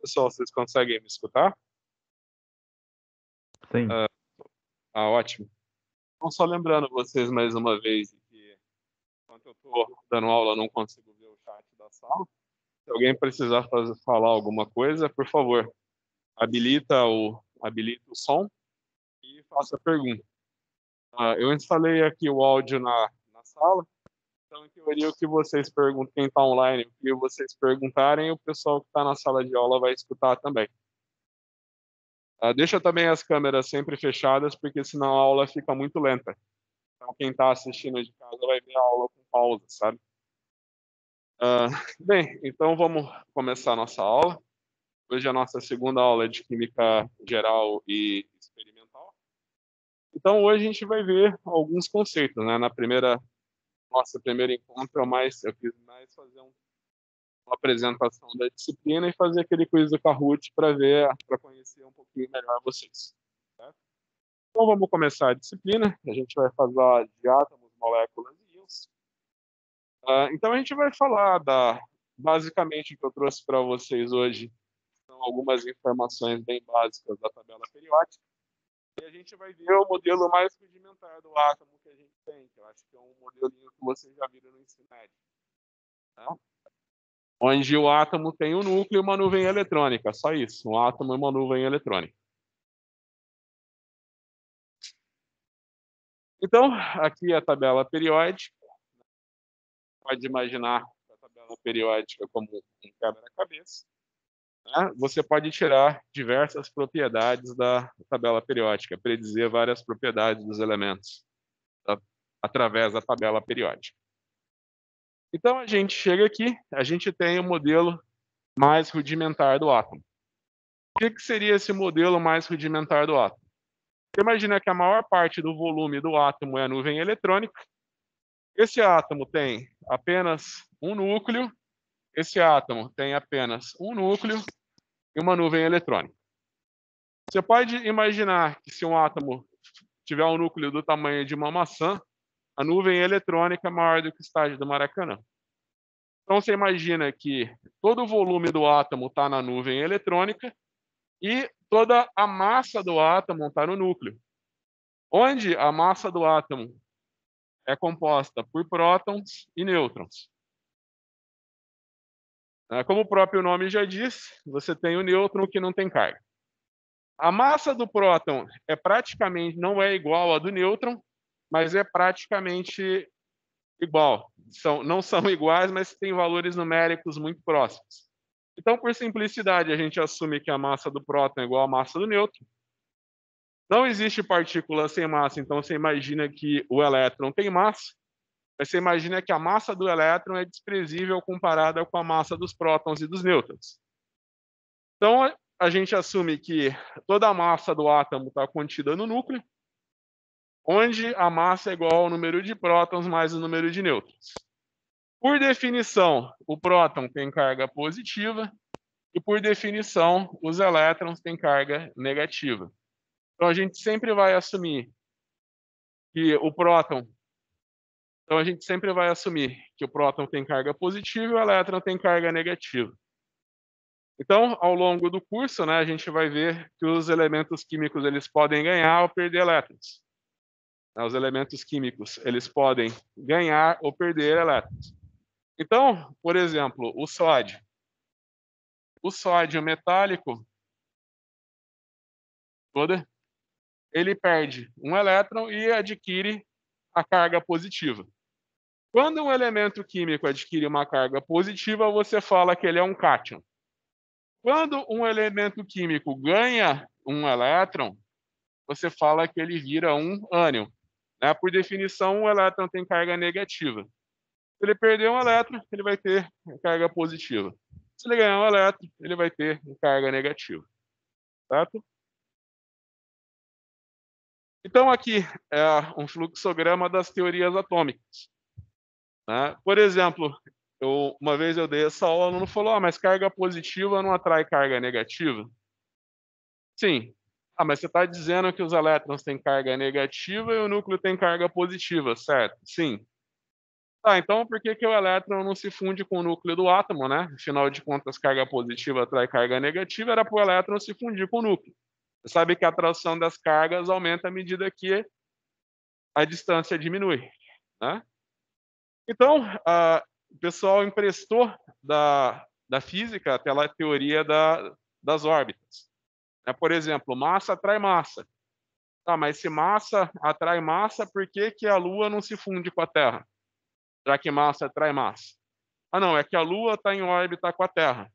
Pessoal, vocês conseguem me escutar? Sim. Ótimo. Então, só lembrando vocês mais uma vez que, enquanto eu estou dando aula, eu não consigo ver o chat da sala. Se alguém precisar falar alguma coisa, por favor, habilita o som e faça a pergunta. Eu instalei aqui o áudio na sala, então, em teoria, o que vocês perguntam, quem está online, o que vocês perguntarem, o pessoal que está na sala de aula vai escutar também. Deixa também as câmeras sempre fechadas, porque senão a aula fica muito lenta. Então, quem está assistindo de casa vai ver a aula com pausa, sabe? Bem, então vamos começar a nossa aula. Hoje é a nossa segunda aula de Química Geral e Experimental. Então, hoje a gente vai ver alguns conceitos, né? Nosso primeiro encontro, eu quis mais fazer uma apresentação da disciplina e fazer aquele quiz do Kahoot para conhecer um pouquinho melhor vocês. Certo? Então, vamos começar a disciplina. A gente vai falar de átomos, moléculas e íons. Então, a gente vai falar basicamente, o que eu trouxe para vocês hoje são algumas informações bem básicas da tabela periódica. E a gente vai ver o modelo mais rudimentar do átomo que a gente tem, que eu acho que é um modelinho que vocês já viram no ensino médio. Tá? Onde o átomo tem um núcleo e uma nuvem eletrônica, só isso, um átomo e uma nuvem eletrônica. Então, aqui é a tabela periódica. Pode imaginar a tabela periódica como um quebra-cabeça. Né? Você pode tirar diversas propriedades da tabela periódica, predizer várias propriedades dos elementos através da tabela periódica. Então, a gente chega aqui, a gente tem o modelo mais rudimentar do átomo. O que seria esse modelo mais rudimentar do átomo? Imagina que a maior parte do volume do átomo é a nuvem eletrônica. Esse átomo tem apenas um núcleo, esse átomo tem apenas um núcleo e uma nuvem eletrônica. Você pode imaginar que se um átomo tiver um núcleo do tamanho de uma maçã, a nuvem eletrônica é maior do que o estádio do Maracanã. Então, você imagina que todo o volume do átomo está na nuvem eletrônica e toda a massa do átomo está no núcleo, onde a massa do átomo é composta por prótons e nêutrons. Como o próprio nome já diz, você tem o nêutron que não tem carga. A massa do próton não é igual à do nêutron, mas é praticamente igual. Não são iguais, mas têm valores numéricos muito próximos. Então, por simplicidade, a gente assume que a massa do próton é igual à massa do nêutron. Não existe partícula sem massa, então você imagina que o elétron tem massa, mas você imagina que a massa do elétron é desprezível comparada com a massa dos prótons e dos nêutrons. Então, a gente assume que toda a massa do átomo está contida no núcleo, onde a massa é igual ao número de prótons mais o número de nêutrons. Por definição, o próton tem carga positiva e, por definição, os elétrons têm carga negativa. Então, a gente sempre vai assumir que o próton tem carga positiva e o elétron tem carga negativa. Então, ao longo do curso, né, a gente vai ver que os elementos químicos eles podem ganhar ou perder elétrons. Os elementos químicos eles podem ganhar ou perder elétrons. Então, por exemplo, o sódio. O sódio metálico, ele perde um elétron e adquire a carga positiva. Quando um elemento químico adquire uma carga positiva, você fala que ele é um cátion. Quando um elemento químico ganha um elétron, você fala que ele vira um ânion. Por definição, um elétron tem carga negativa. Se ele perder um elétron, ele vai ter carga positiva. Se ele ganhar um elétron, ele vai ter carga negativa. Certo? Então, aqui é um fluxograma das teorias atômicas. Por exemplo, uma vez eu dei essa aula, o aluno falou, mas carga positiva não atrai carga negativa? Sim. Mas você está dizendo que os elétrons têm carga negativa e o núcleo tem carga positiva, certo? Sim. Tá, então por que que o elétron não se funde com o núcleo do átomo, né? Afinal de contas, carga positiva atrai carga negativa, era para o elétron se fundir com o núcleo. Você sabe que a atração das cargas aumenta à medida que a distância diminui, né? Então, o pessoal emprestou da física aquela teoria das órbitas. Por exemplo, massa atrai massa. Tá, mas se massa atrai massa, por que que a Lua não se funde com a Terra? Já que massa atrai massa. Ah, não, é que a Lua está em órbita com a Terra.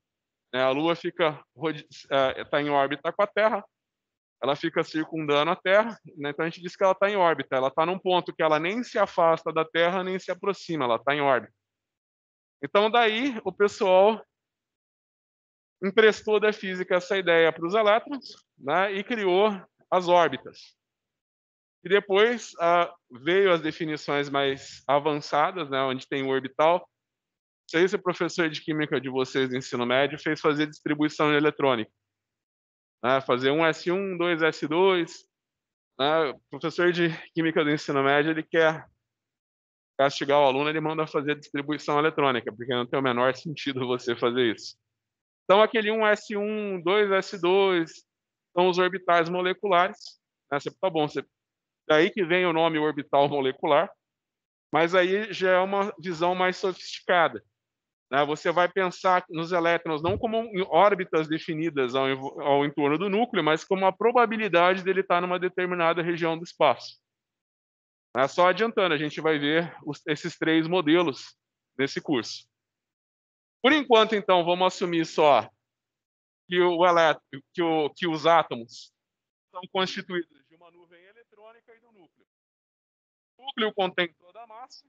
A Lua está em órbita com a Terra, ela fica circundando a Terra, né? Então a gente diz que ela está em órbita. Ela está num ponto que ela nem se afasta da Terra, nem se aproxima, ela está em órbita. Então daí o pessoal emprestou da física essa ideia para os elétrons, né? E criou as órbitas. E depois veio as definições mais avançadas, né? Onde tem o orbital. Não sei se o professor de química de vocês do ensino médio fez fazer distribuição eletrônica, né? Fazer um S1, 2 S2. Né? O professor de química do ensino médio, ele quer castigar o aluno, ele manda fazer distribuição eletrônica, porque não tem o menor sentido você fazer isso. Então, aquele 1s1, 2s2, são os orbitais moleculares. Né? Tá bom, daí que vem o nome orbital molecular, mas aí já é uma visão mais sofisticada. Né? Você vai pensar nos elétrons não como órbitas definidas ao entorno do núcleo, mas como a probabilidade dele estar numa determinada região do espaço. Só adiantando, a gente vai ver esses três modelos nesse curso. Por enquanto, então, vamos assumir só que os átomos são constituídos de uma nuvem eletrônica e do núcleo. O núcleo contém toda a massa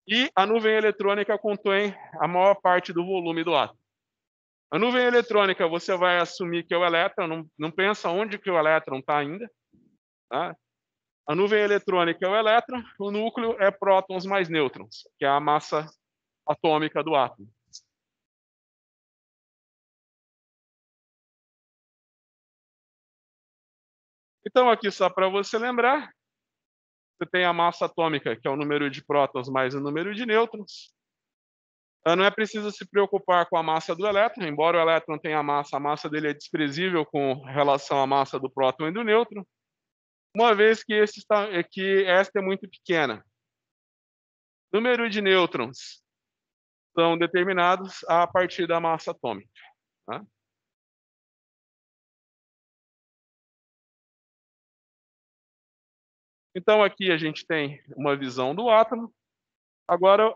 e a nuvem eletrônica contém a maior parte do volume do átomo. A nuvem eletrônica, você vai assumir que é o elétron, não pensa onde que o elétron está ainda. Tá? A nuvem eletrônica é o elétron, o núcleo é prótons mais nêutrons, que é a massa atômica do átomo. Então, aqui só para você lembrar, você tem a massa atômica, que é o número de prótons mais o número de nêutrons. Não é preciso se preocupar com a massa do elétron, embora o elétron tenha a massa dele é desprezível com relação à massa do próton e do nêutron, uma vez que esta é muito pequena. O número de nêutrons são determinados a partir da massa atômica. Tá? Então, aqui a gente tem uma visão do átomo. Agora,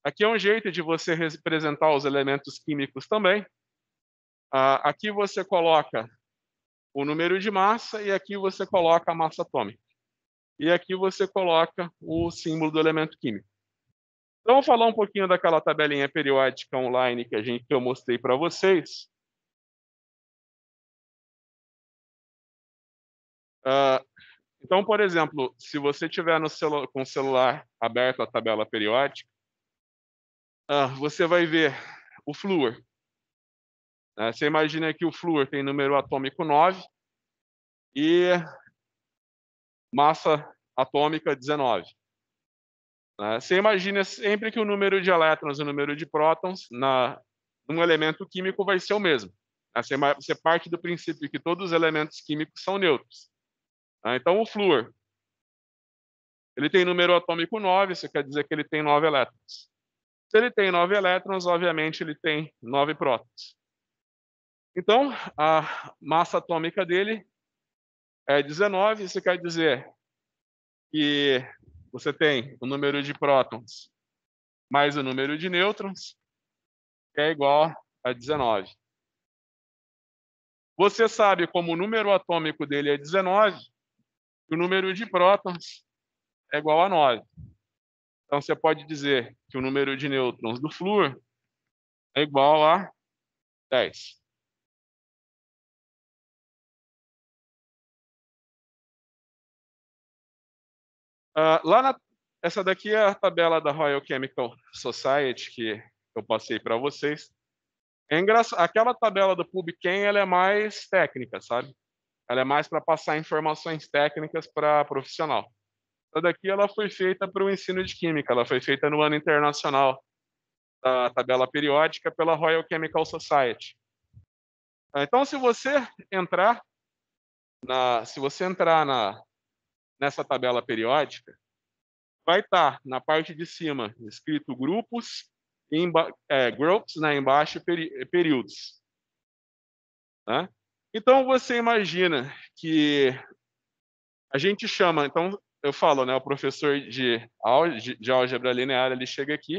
aqui é um jeito de você representar os elementos químicos também. Aqui você coloca o número de massa e aqui você coloca a massa atômica. E aqui você coloca o símbolo do elemento químico. Então, vou falar um pouquinho daquela tabelinha periódica online que eu mostrei para vocês. Então, por exemplo, se você tiver com o celular aberto a tabela periódica, você vai ver o flúor. Você imagina que o flúor tem número atômico 9 e massa atômica 19. Você imagina sempre que o número de elétrons e o número de prótons num elemento químico vai ser o mesmo. Você parte do princípio que todos os elementos químicos são neutros. Então, o flúor, ele tem número atômico 9, isso quer dizer que ele tem 9 elétrons. Se ele tem 9 elétrons, obviamente ele tem 9 prótons. Então, a massa atômica dele é 19, isso quer dizer que você tem o número de prótons mais o número de nêutrons, que é igual a 19. Você sabe como o número atômico dele é 19, que o número de prótons é igual a 9. Então, você pode dizer que o número de nêutrons do flúor é igual a 10. Essa daqui é a tabela da Royal Chemical Society que eu passei para vocês. É engraçado, aquela tabela do PubChem, ela é mais técnica, sabe? Ela é mais para passar informações técnicas para profissional. Essa daqui ela foi feita para o ensino de química, ela foi feita no ano internacional da tabela periódica pela Royal Chemical Society. Então, se você entrar nessa tabela periódica, vai estar na parte de cima escrito grupos, groups, né, embaixo períodos. Né? Então, você imagina que a gente chama, então eu falo, né, o professor de álgebra linear, ele chega aqui,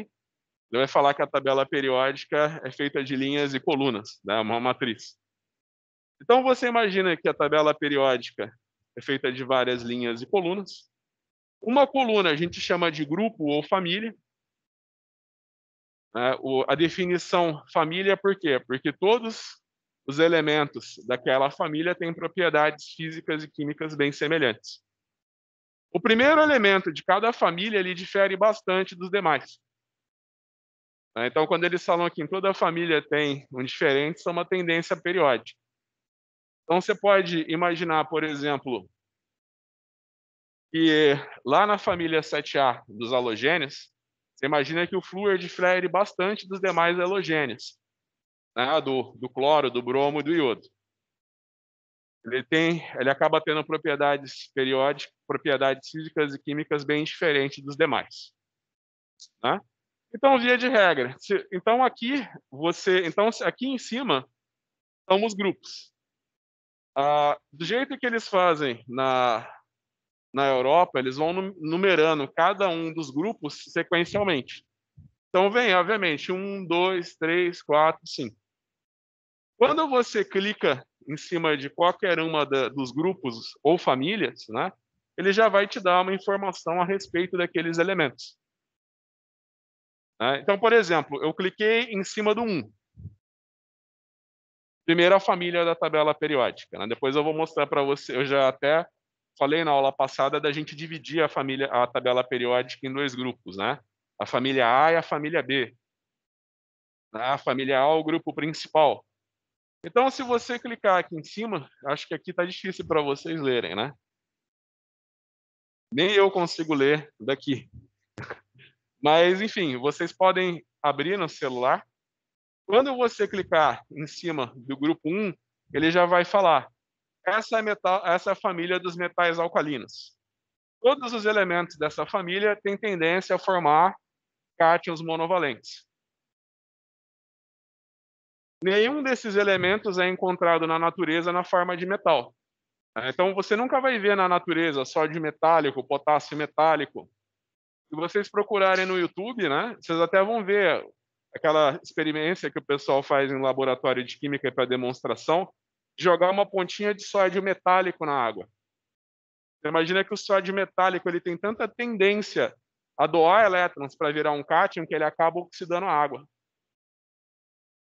ele vai falar que a tabela periódica é feita de linhas e colunas, né, uma matriz. Então, você imagina que a tabela periódica é feita de várias linhas e colunas. Uma coluna a gente chama de grupo ou família. Né? A definição família por quê? Porque todos os elementos daquela família têm propriedades físicas e químicas bem semelhantes. O primeiro elemento de cada família ele difere bastante dos demais. Então, quando eles falam que em toda família tem um diferente, isso é uma tendência periódica. Então, você pode imaginar, por exemplo, que lá na família 7A dos halogênios, você imagina que o flúor difere bastante dos demais halogênios, né? do cloro, do bromo e do iodo. Ele acaba tendo propriedades periódicas, propriedades físicas e químicas bem diferentes dos demais. Né? Então, via de regra, então aqui em cima são os grupos. Do jeito que eles fazem na Europa, eles vão numerando cada um dos grupos sequencialmente. Então, vem, obviamente, 1, 2, 3, 4, 5. Quando você clica em cima de qualquer uma dos grupos ou famílias, né, ele já vai te dar uma informação a respeito daqueles elementos. Né? Então, por exemplo, eu cliquei em cima do 1. Primeiro a família da tabela periódica. Né? Depois eu vou mostrar para você, eu já até falei na aula passada da gente dividir a tabela periódica em dois grupos, né? A família A e a família B. Né? A família A é o grupo principal. Então, se você clicar aqui em cima, acho que aqui está difícil para vocês lerem, né? Nem eu consigo ler daqui. Mas, enfim, vocês podem abrir no celular. Quando você clicar em cima do grupo 1, ele já vai falar: essa é a família dos metais alcalinos. Todos os elementos dessa família têm tendência a formar cátions monovalentes. Nenhum desses elementos é encontrado na natureza na forma de metal. Então, você nunca vai ver na natureza sódio metálico, potássio metálico. Se vocês procurarem no YouTube, né, vocês até vão ver aquela experiência que o pessoal faz em laboratório de química para demonstração, de jogar uma pontinha de sódio metálico na água. Você imagina que o sódio metálico ele tem tanta tendência a doar elétrons para virar um cátion que ele acaba oxidando a água,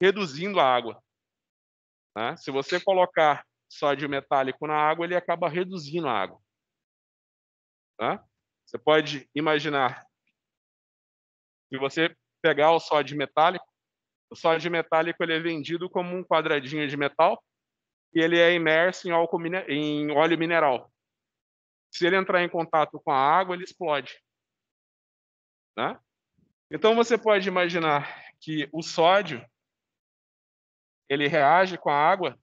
reduzindo a água. Né? Se você colocar sódio metálico na água, ele acaba reduzindo a água. Tá? Você pode imaginar, se você pegar o sódio metálico ele é vendido como um quadradinho de metal e ele é imerso em óleo mineral. Se ele entrar em contato com a água, ele explode. Né? Então você pode imaginar que o sódio ele reage com a água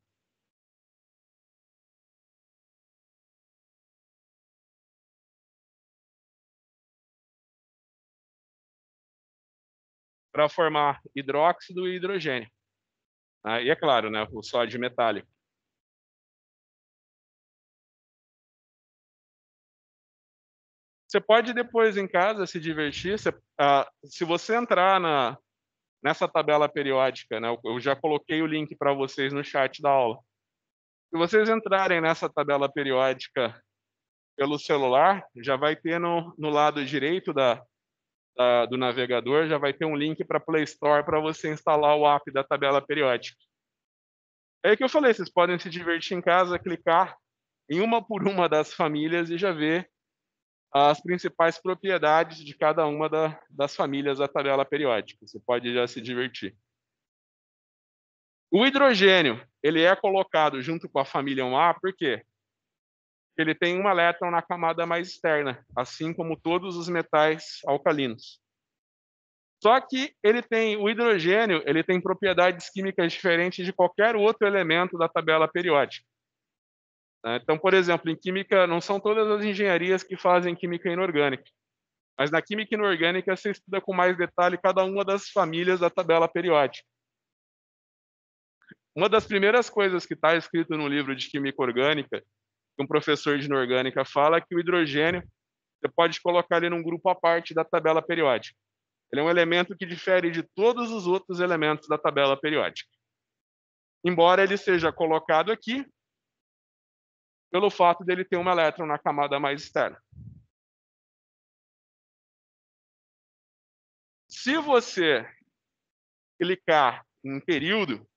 para formar hidróxido e hidrogênio. E é claro, né, o sódio metálico. Você pode depois em casa se divertir. Se você entrar nessa tabela periódica, né, eu já coloquei o link para vocês no chat da aula. Se vocês entrarem nessa tabela periódica pelo celular, já vai ter no lado direito do navegador, já vai ter um link para Play Store para você instalar o app da tabela periódica. É o que eu falei, vocês podem se divertir em casa, clicar em uma por uma das famílias e já ver as principais propriedades de cada uma das famílias da tabela periódica. Você pode já se divertir. O hidrogênio, ele é colocado junto com a família 1A, por quê? que ele tem um elétron na camada mais externa, assim como todos os metais alcalinos. Só que o hidrogênio, ele tem propriedades químicas diferentes de qualquer outro elemento da tabela periódica, né? Então, por exemplo, em química, não são todas as engenharias que fazem química inorgânica, mas na química inorgânica você estuda com mais detalhe cada uma das famílias da tabela periódica. Uma das primeiras coisas que está escrito no livro de química orgânica, que um professor de inorgânica fala, é que o hidrogênio você pode colocar ele num grupo à parte da tabela periódica. Ele é um elemento que difere de todos os outros elementos da tabela periódica, embora ele seja colocado aqui pelo fato dele ter um elétron na camada mais externa. Se você clicar em período,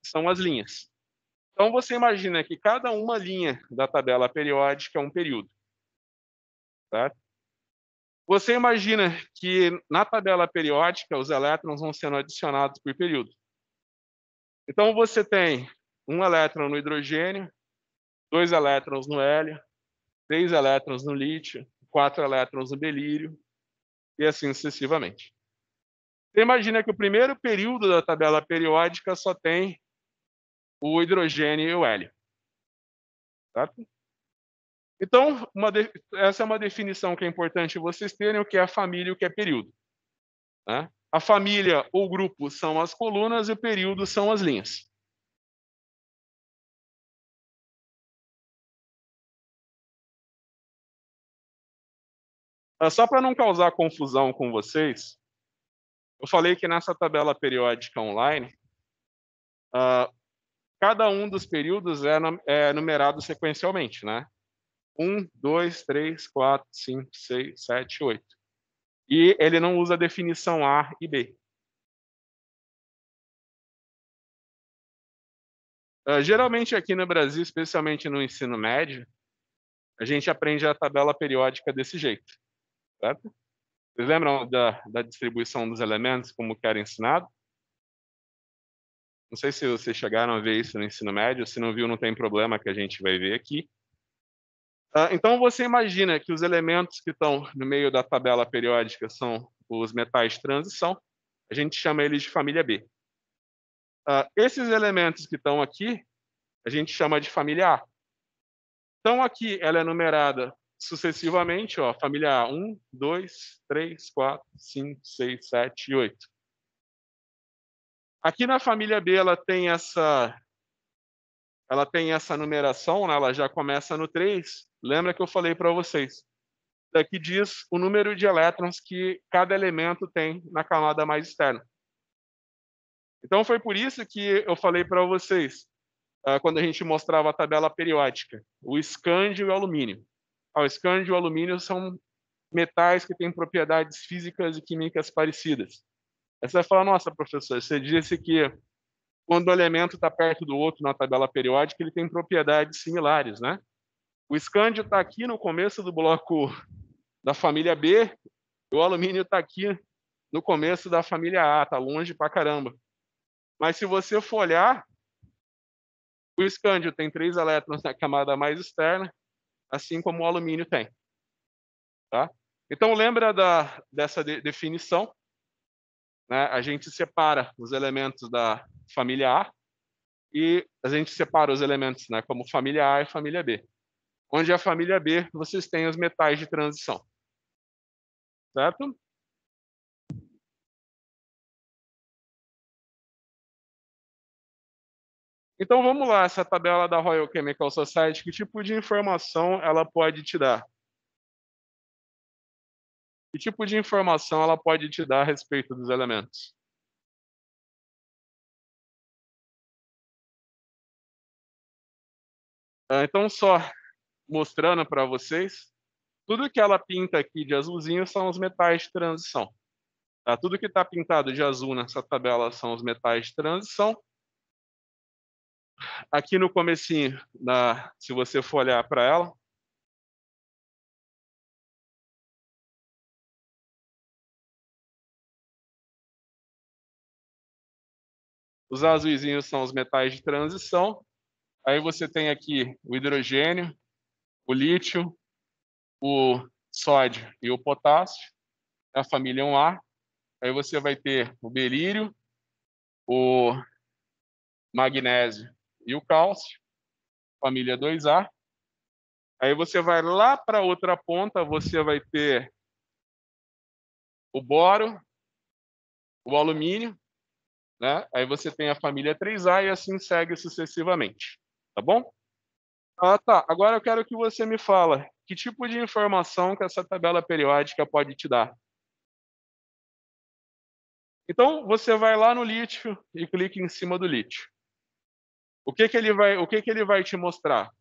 são as linhas. Então você imagina que cada uma linha da tabela periódica é um período, certo? Você imagina que na tabela periódica os elétrons vão sendo adicionados por período. Então você tem um elétron no hidrogênio, 2 elétrons no hélio, 3 elétrons no lítio, 4 elétrons no belírio, e assim sucessivamente. Você imagina que o primeiro período da tabela periódica só tem o hidrogênio e o hélio, certo? Então, essa é uma definição que é importante vocês terem, o que é a família e o que é período, né? A família ou grupo são as colunas e o período são as linhas. Só para não causar confusão com vocês, eu falei que nessa tabela periódica online, cada um dos períodos é numerado sequencialmente, né? 1, 2, 3, 4, 5, 6, 7, 8. E ele não usa a definição A e B. Geralmente aqui no Brasil, especialmente no ensino médio, a gente aprende a tabela periódica desse jeito, certo? Vocês lembram da distribuição dos elementos, como que era ensinado? Não sei se vocês chegaram a ver isso no ensino médio, se não viu, não tem problema, que a gente vai ver aqui. Então você imagina que os elementos que estão no meio da tabela periódica são os metais de transição, a gente chama eles de família B. Esses elementos que estão aqui, a gente chama de família A. Então aqui ela é numerada sucessivamente, ó, família A, 1, 2, 3, 4, 5, 6, 7 e 8. Aqui na família B ela tem essa numeração, né? Ela já começa no 3. Lembra que eu falei para vocês? Daqui diz o número de elétrons que cada elemento tem na camada mais externa. Então foi por isso que eu falei para vocês, quando a gente mostrava a tabela periódica, o escândio e o alumínio. O escândio e o alumínio são metais que têm propriedades físicas e químicas parecidas. Aí você vai falar, nossa, professor, você disse que quando o elemento está perto do outro na tabela periódica, ele tem propriedades similares, né? O escândio está aqui no começo do bloco da família B, e o alumínio está aqui no começo da família A, está longe pra caramba. Mas se você for olhar, o escândio tem 3 elétrons na camada mais externa, assim como o alumínio tem. Tá? Então lembra dessa definição, né? A gente separa os elementos da família A e a gente separa os elementos, né, como família A e família B. Onde a família B, vocês têm os metais de transição. Certo? Então vamos lá, essa tabela da Royal Chemical Society, que tipo de informação ela pode te dar? Que tipo de informação ela pode te dar a respeito dos elementos? Então, só mostrando para vocês, tudo que ela pinta aqui de azulzinho são os metais de transição. Tá? Tudo que está pintado de azul nessa tabela são os metais de transição. Aqui no comecinho, se você for olhar para ela, os azuizinhos são os metais de transição. Aí você tem aqui o hidrogênio, o lítio, o sódio e o potássio, a família 1A. Aí você vai ter o berílio, o magnésio e o cálcio, família 2A. Aí você vai lá para outra ponta, você vai ter o boro, o alumínio, né? Aí você tem a família 3A e assim segue sucessivamente, tá bom? Ah, tá. Agora eu quero que você me fala que tipo de informação que essa tabela periódica pode te dar. Então, você vai lá no lítio e clica em cima do lítio. O que que ele vai te mostrar?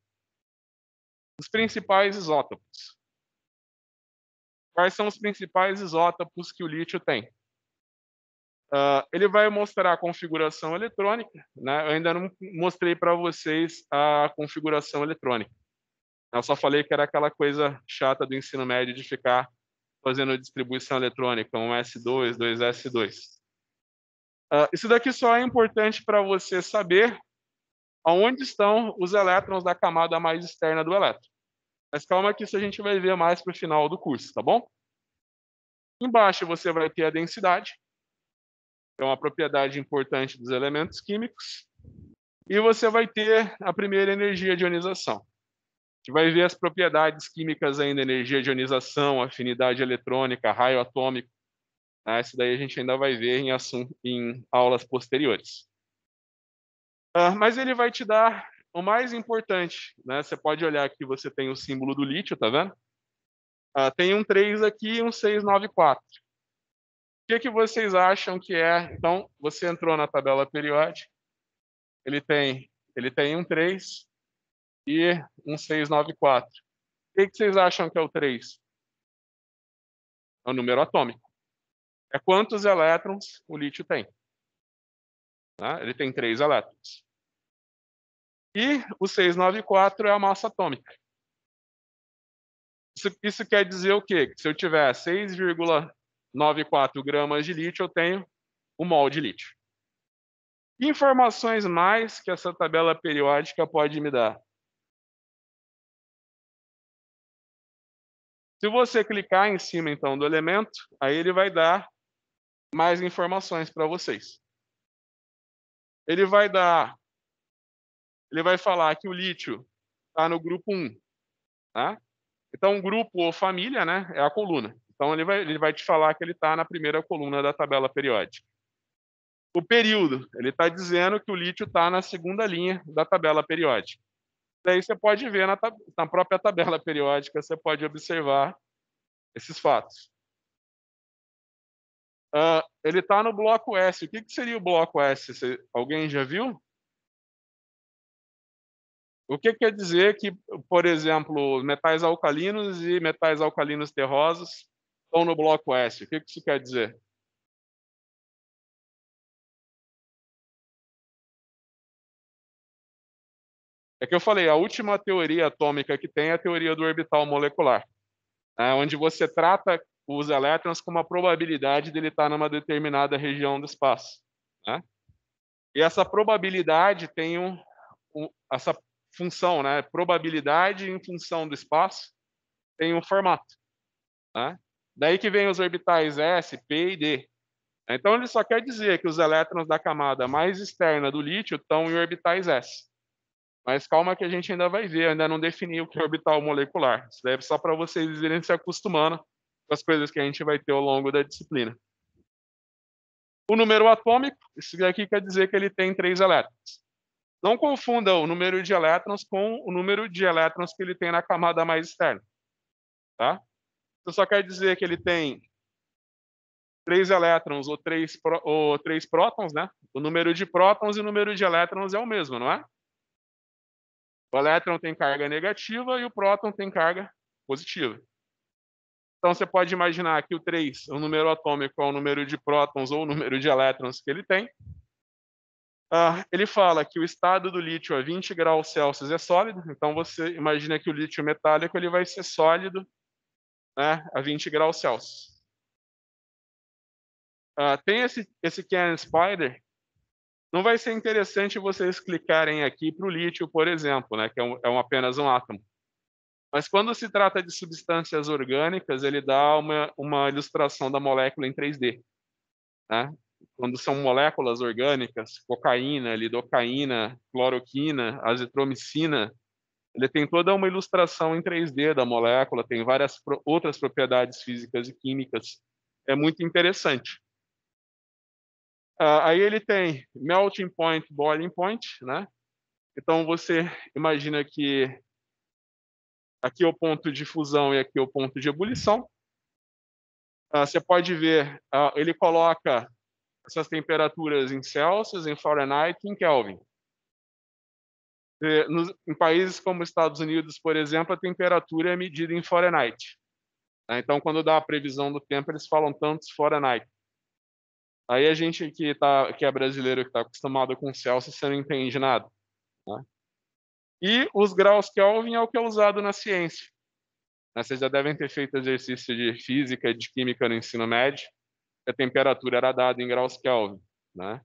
Os principais isótopos. Quais são os principais isótopos que o lítio tem? Ele vai mostrar a configuração eletrônica, né? Eu ainda não mostrei para vocês a configuração eletrônica. Eu só falei que era aquela coisa chata do ensino médio de ficar fazendo distribuição eletrônica, um S2, 2S2. Isso daqui só é importante para você saber aonde estão os elétrons da camada mais externa do elétron. Mas calma que isso a gente vai ver mais para o final do curso, tá bom? Embaixo você vai ter a densidade, que é uma propriedade importante dos elementos químicos, e você vai ter a primeira energia de ionização. A gente vai ver as propriedades químicas ainda, energia de ionização, afinidade eletrônica, raio atômico. Né? Isso daí a gente ainda vai ver em aulas posteriores. Mas ele vai te dar o mais importante, né? Você pode olhar aqui, você tem o símbolo do lítio, tá vendo? Tem um 3 aqui e um 694. O que que vocês acham que é? Então, você entrou na tabela periódica, ele tem um 3 e um 694. O que que vocês acham que é o 3? É o número atômico. É quantos elétrons o lítio tem. Né? Ele tem 3 elétrons. E o 694 é a massa atômica. Isso quer dizer o quê? Que se eu tiver 6,94 gramas de lítio, eu tenho 1 mol de lítio. Que informações mais que essa tabela periódica pode me dar? Se você clicar em cima, então, do elemento, aí ele vai dar mais informações para vocês. Ele vai falar que o lítio está no grupo 1. Tá? Então, grupo ou família, né, é a coluna. Então, ele vai te falar que ele está na primeira coluna da tabela periódica. O período, ele está dizendo que o lítio está na segunda linha da tabela periódica. Daí você pode ver na própria tabela periódica, você pode observar esses fatos. Ele está no bloco S. O que seria o bloco S? Alguém já viu? O que quer dizer que, por exemplo, metais alcalinos e metais alcalinos terrosos estão no bloco S? O que isso quer dizer? É que eu falei, a última teoria atômica que tem é a teoria do orbital molecular, onde você trata os elétrons com uma probabilidade dele estar numa determinada região do espaço. Né? E essa probabilidade tem essa função, né? Probabilidade em função do espaço tem um formato. Né? Daí que vem os orbitais S, P e D. Então ele só quer dizer que os elétrons da camada mais externa do lítio estão em orbitais S. Mas calma que a gente ainda vai ver, ainda não definiu o que é orbital molecular. Isso deve só para vocês irem se acostumando com as coisas que a gente vai ter ao longo da disciplina. O número atômico, isso aqui quer dizer que ele tem 3 elétrons. Não confunda o número de elétrons com o número de elétrons que ele tem na camada mais externa. Tá? Isso só quer dizer que ele tem 3 elétrons ou 3 prótons, né? O número de prótons e o número de elétrons é o mesmo, não é? O elétron tem carga negativa e o próton tem carga positiva. Então, você pode imaginar que o 3, o número atômico, é o número de prótons ou o número de elétrons que ele tem. Ele fala que o estado do lítio a 20 graus Celsius é sólido. Então, você imagina que o lítio metálico ele vai ser sólido, né, a 20 graus Celsius. Tem esse Cannon Spider, Não vai ser interessante vocês clicarem aqui para o lítio, por exemplo, né, que apenas um átomo. Mas quando se trata de substâncias orgânicas, ele dá uma ilustração da molécula em 3D, né? Quando são moléculas orgânicas, cocaína, lidocaína, cloroquina, azitromicina, ele tem toda uma ilustração em 3D da molécula, tem várias outras propriedades físicas e químicas. É muito interessante. Aí ele tem melting point, boiling point, né? Então você imagina que aqui é o ponto de fusão e aqui é o ponto de ebulição. Você pode ver, ele coloca essas temperaturas em Celsius, em Fahrenheit e em Kelvin. Em países como Estados Unidos, por exemplo, a temperatura é medida em Fahrenheit, né? Então, quando dá a previsão do tempo, eles falam tantos Fahrenheit. Aí a gente que é brasileiro, que está acostumado com Celsius, você não entende nada, né? E os graus Kelvin é o que é usado na ciência, né? Vocês já devem ter feito exercício de física e de química no ensino médio. A temperatura era dada em graus Kelvin, né?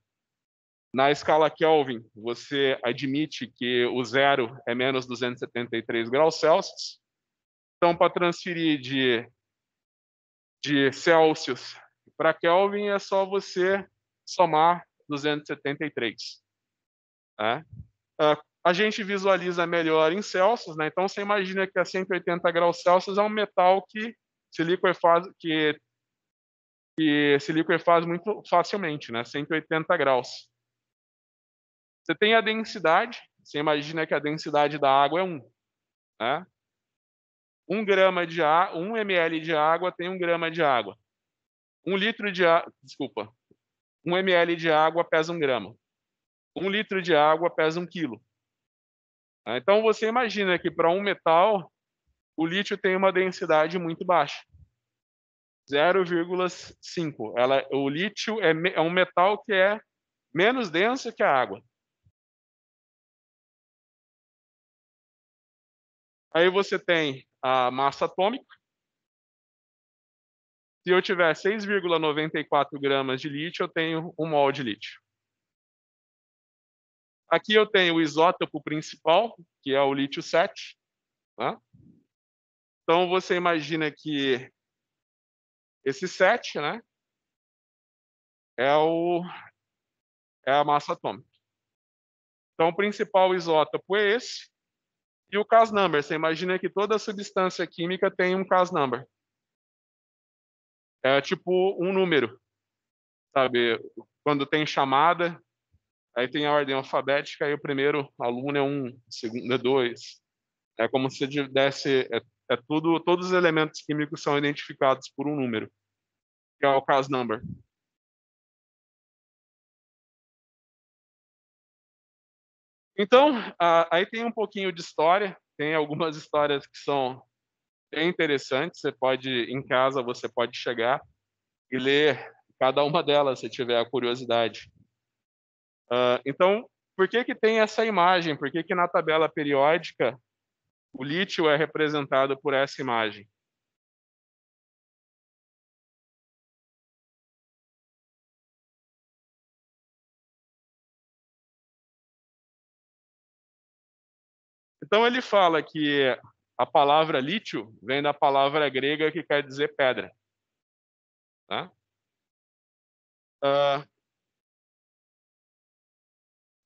Na escala Kelvin, você admite que o zero é menos 273 graus Celsius. Então, para transferir de Celsius para Kelvin, é só você somar 273. Né? A gente visualiza melhor em Celsius, né? Então, você imagina que a 180 graus Celsius é um metal que se liquefaz muito facilmente, né? 180 graus. Você tem a densidade, você imagina que a densidade da água é 1, né? 1 ml de água tem 1 grama de água. 1 litro de água, desculpa, 1 ml de água pesa 1 grama. 1 litro de água pesa 1 quilo. Então você imagina que para um metal, o lítio tem uma densidade muito baixa, 0,5. O lítio é um metal que é menos denso que a água. Aí você tem a massa atômica. Se eu tiver 6,94 gramas de lítio, eu tenho 1 mol de lítio. Aqui eu tenho o isótopo principal, que é o lítio 7. Né? Então você imagina que esse 7, né, é, é a massa atômica. Então o principal isótopo é esse. E o Cas number, você imagina que toda substância química tem um Cas number. É tipo um número, sabe? Quando tem chamada, aí tem a ordem alfabética, aí o primeiro aluno é 1, o segundo é 2. É como se desse... todos os elementos químicos são identificados por um número, que é o Cas number. Então, aí tem um pouquinho de história, tem algumas histórias que são bem interessantes. Você pode, em casa, você pode chegar e ler cada uma delas, se tiver a curiosidade. Então, por que que tem essa imagem? Por que que na tabela periódica o lítio é representado por essa imagem? Então, ele fala que a palavra lítio vem da palavra grega que quer dizer pedra. Tá?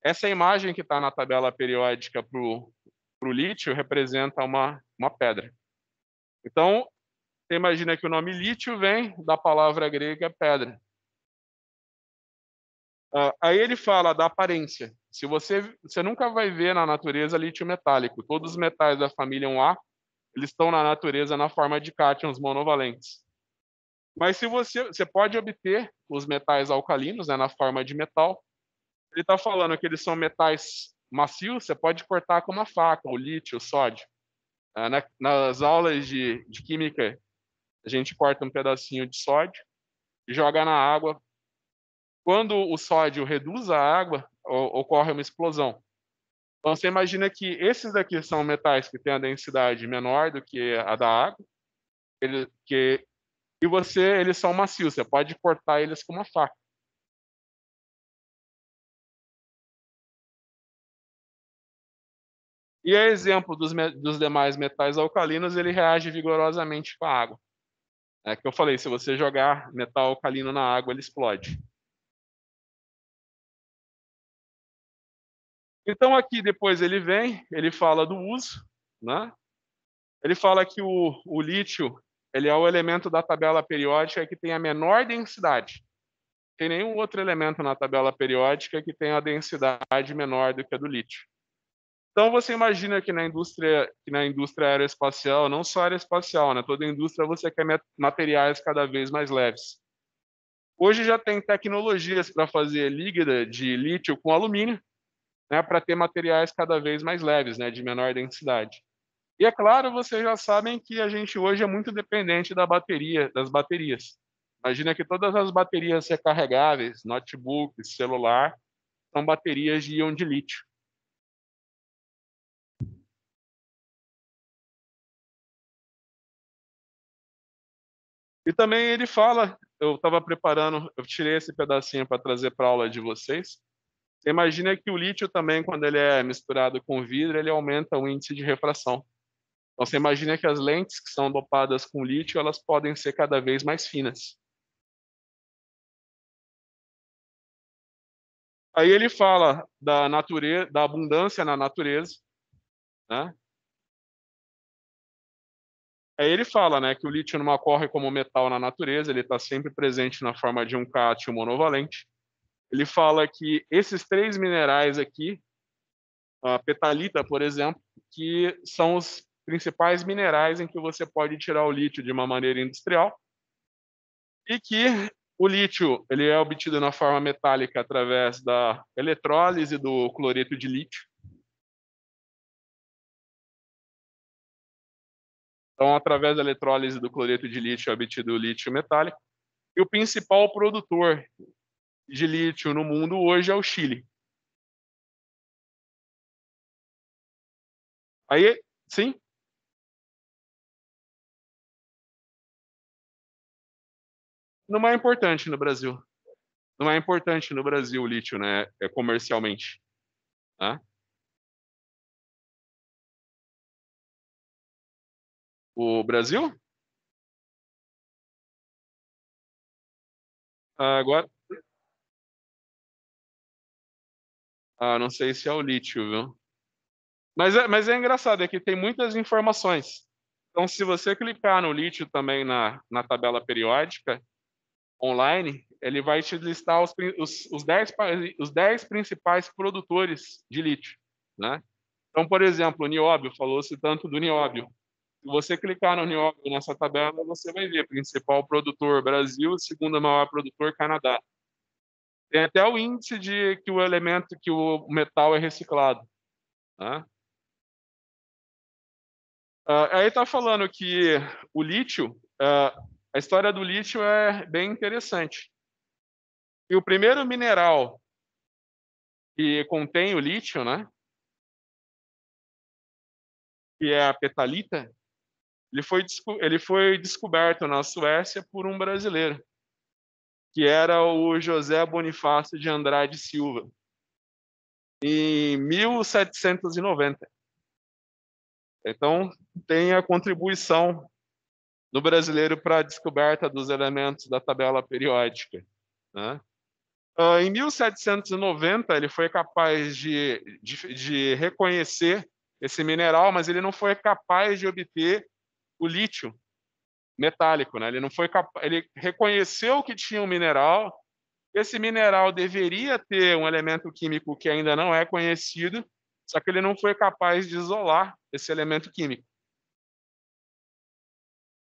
Essa imagem que está na tabela periódica para o lítio representa uma pedra. Então, você imagina que o nome lítio vem da palavra grega pedra. Aí ele fala da aparência. Você nunca vai ver na natureza lítio metálico. Todos os metais da família 1A, eles estão na natureza na forma de cátions monovalentes. Mas se você pode obter os metais alcalinos, né, na forma de metal. Ele está falando que eles são metais macios, você pode cortar com uma faca, o lítio, o sódio. Nas aulas de química, a gente corta um pedacinho de sódio e joga na água. Quando o sódio reduz a água, ocorre uma explosão. Então, você imagina que esses daqui são metais que têm a densidade menor do que a da água, eles são macios, você pode cortar eles com uma faca. E a exemplo dos demais metais alcalinos, ele reage vigorosamente com a água. É que eu falei, se você jogar metal alcalino na água, ele explode. Então aqui depois ele vem, ele fala do uso, né? Ele fala que o lítio, ele é o elemento da tabela periódica que tem a menor densidade. Não tem nenhum outro elemento na tabela periódica que tenha a densidade menor do que a do lítio. Então você imagina que na indústria aeroespacial, não só aeroespacial, né? Toda indústria você quer materiais cada vez mais leves. Hoje já tem tecnologias para fazer líquida de lítio com alumínio, né, para ter materiais cada vez mais leves, né, de menor densidade. E é claro, vocês já sabem que a gente hoje é muito dependente das baterias. Imagina que todas as baterias recarregáveis, notebooks, celular, são baterias de íon de lítio. E também ele fala, eu estava preparando, eu tirei esse pedacinho para trazer para a aula de vocês. Você imagina que o lítio também, quando ele é misturado com vidro, ele aumenta o índice de refração. Então você imagina que as lentes que são dopadas com lítio, elas podem ser cada vez mais finas. Aí ele fala da natureza, da abundância na natureza, né? Aí ele fala, né, que o lítio não ocorre como metal na natureza, ele está sempre presente na forma de um cátion monovalente. Ele fala que esses três minerais aqui, a petalita, por exemplo, que são os principais minerais em que você pode tirar o lítio de uma maneira industrial, e que o lítio ele é obtido na forma metálica através da eletrólise do cloreto de lítio. Então, através da eletrólise do cloreto de lítio é obtido o lítio metálico. E o principal produtor de lítio no mundo hoje é o Chile. Aí, sim, não é importante no Brasil. Não é importante no Brasil o lítio, né, comercialmente. Né? O Brasil? Agora, não sei se é o lítio, viu? Mas é engraçado, é que tem muitas informações. Então, se você clicar no lítio também na tabela periódica, online, ele vai te listar os 10 principais produtores de lítio, né? Então, por exemplo, o nióbio, falou-se tanto do nióbio. Se você clicar no nióbio nessa tabela, você vai ver principal produtor Brasil, segundo maior produtor Canadá. Tem até o índice de que o elemento, que o metal é reciclado, né? Aí está falando que o lítio, a história do lítio é bem interessante. E o primeiro mineral que contém o lítio, né, que é a petalita, ele foi descoberto na Suécia por um brasileiro, que era o José Bonifácio de Andrade Silva, em 1790. Então, tem a contribuição do brasileiro para a descoberta dos elementos da tabela periódica, né? Em 1790, ele foi capaz de reconhecer esse mineral, mas ele não foi capaz de obter o lítio metálico, né? Ele não foi capaz, ele reconheceu que tinha um mineral. Esse mineral deveria ter um elemento químico que ainda não é conhecido, só que ele não foi capaz de isolar esse elemento químico.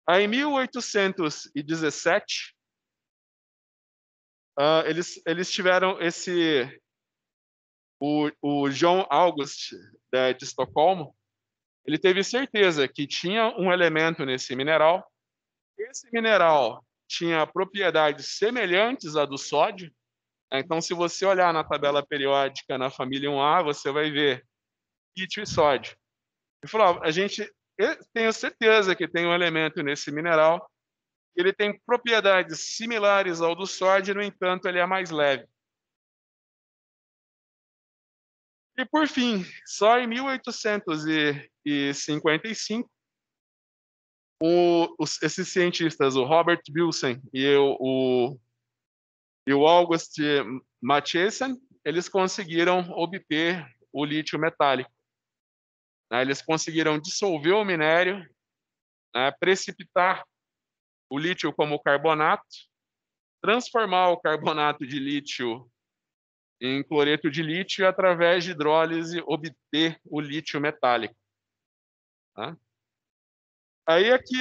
Aí, em 1817, eles tiveram o John August de Estocolmo, ele teve certeza que tinha um elemento nesse mineral. Esse mineral tinha propriedades semelhantes à do sódio. Então, se você olhar na tabela periódica na família 1A, você vai ver lítio e sódio. Ele falou: eu tenho certeza que tem um elemento nesse mineral. Ele tem propriedades similares ao do sódio, no entanto, ele é mais leve. E, por fim, só em 1855, esses cientistas, o Robert Wilson e o August Mathiesen, eles conseguiram obter o lítio metálico, né? Eles conseguiram dissolver o minério, né? Precipitar o lítio como carbonato, transformar o carbonato de lítio em cloreto de lítio e, através de hidrólise, obter o lítio metálico, tá? Aí aqui,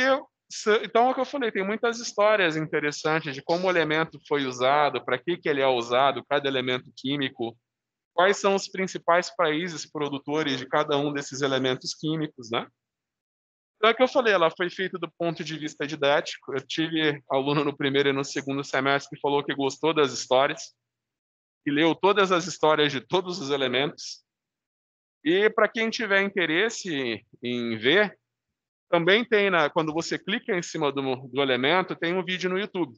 então, é o que eu falei, tem muitas histórias interessantes de como o elemento foi usado, para que ele é usado, cada elemento químico, quais são os principais países produtores de cada um desses elementos químicos, né? Então, é o que eu falei, ela foi feita do ponto de vista didático. Eu tive aluno no primeiro e no segundo semestre que falou que gostou das histórias, que leu todas as histórias de todos os elementos. E, para quem tiver interesse em ver, também tem, quando você clica em cima do elemento, tem um vídeo no YouTube.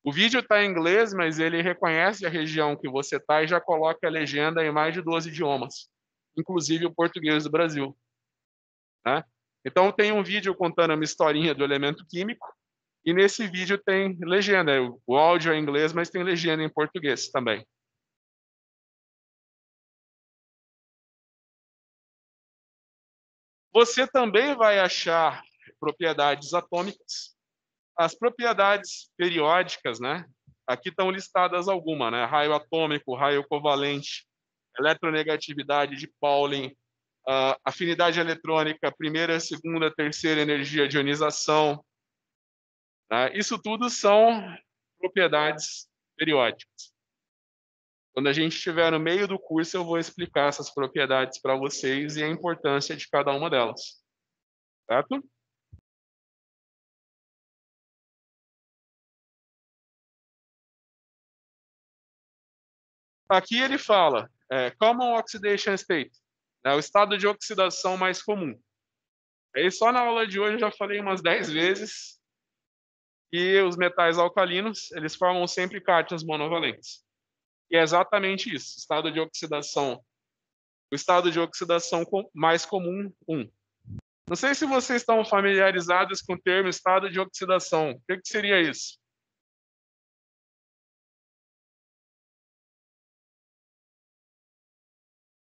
O vídeo está em inglês, mas ele reconhece a região que você está e já coloca a legenda em mais de 12 idiomas, inclusive o português do Brasil, né? Então, tem um vídeo contando uma historinha do elemento químico, e nesse vídeo tem legenda. O áudio é em inglês, mas tem legenda em português também. Você também vai achar propriedades atômicas. As propriedades periódicas, né? Aqui estão listadas algumas, né? Raio atômico, raio covalente, eletronegatividade de Pauling, afinidade eletrônica, primeira, segunda, terceira energia de ionização, né? Isso tudo são propriedades periódicas. Quando a gente estiver no meio do curso, eu vou explicar essas propriedades para vocês e a importância de cada uma delas, certo? Aqui ele fala, Common Oxidation State, o estado de oxidação mais comum. Aí só na aula de hoje eu já falei umas 10 vezes que os metais alcalinos, eles formam sempre cátions monovalentes. E é exatamente isso, o estado de oxidação mais comum, 1. Não sei se vocês estão familiarizados com o termo estado de oxidação. O que seria isso?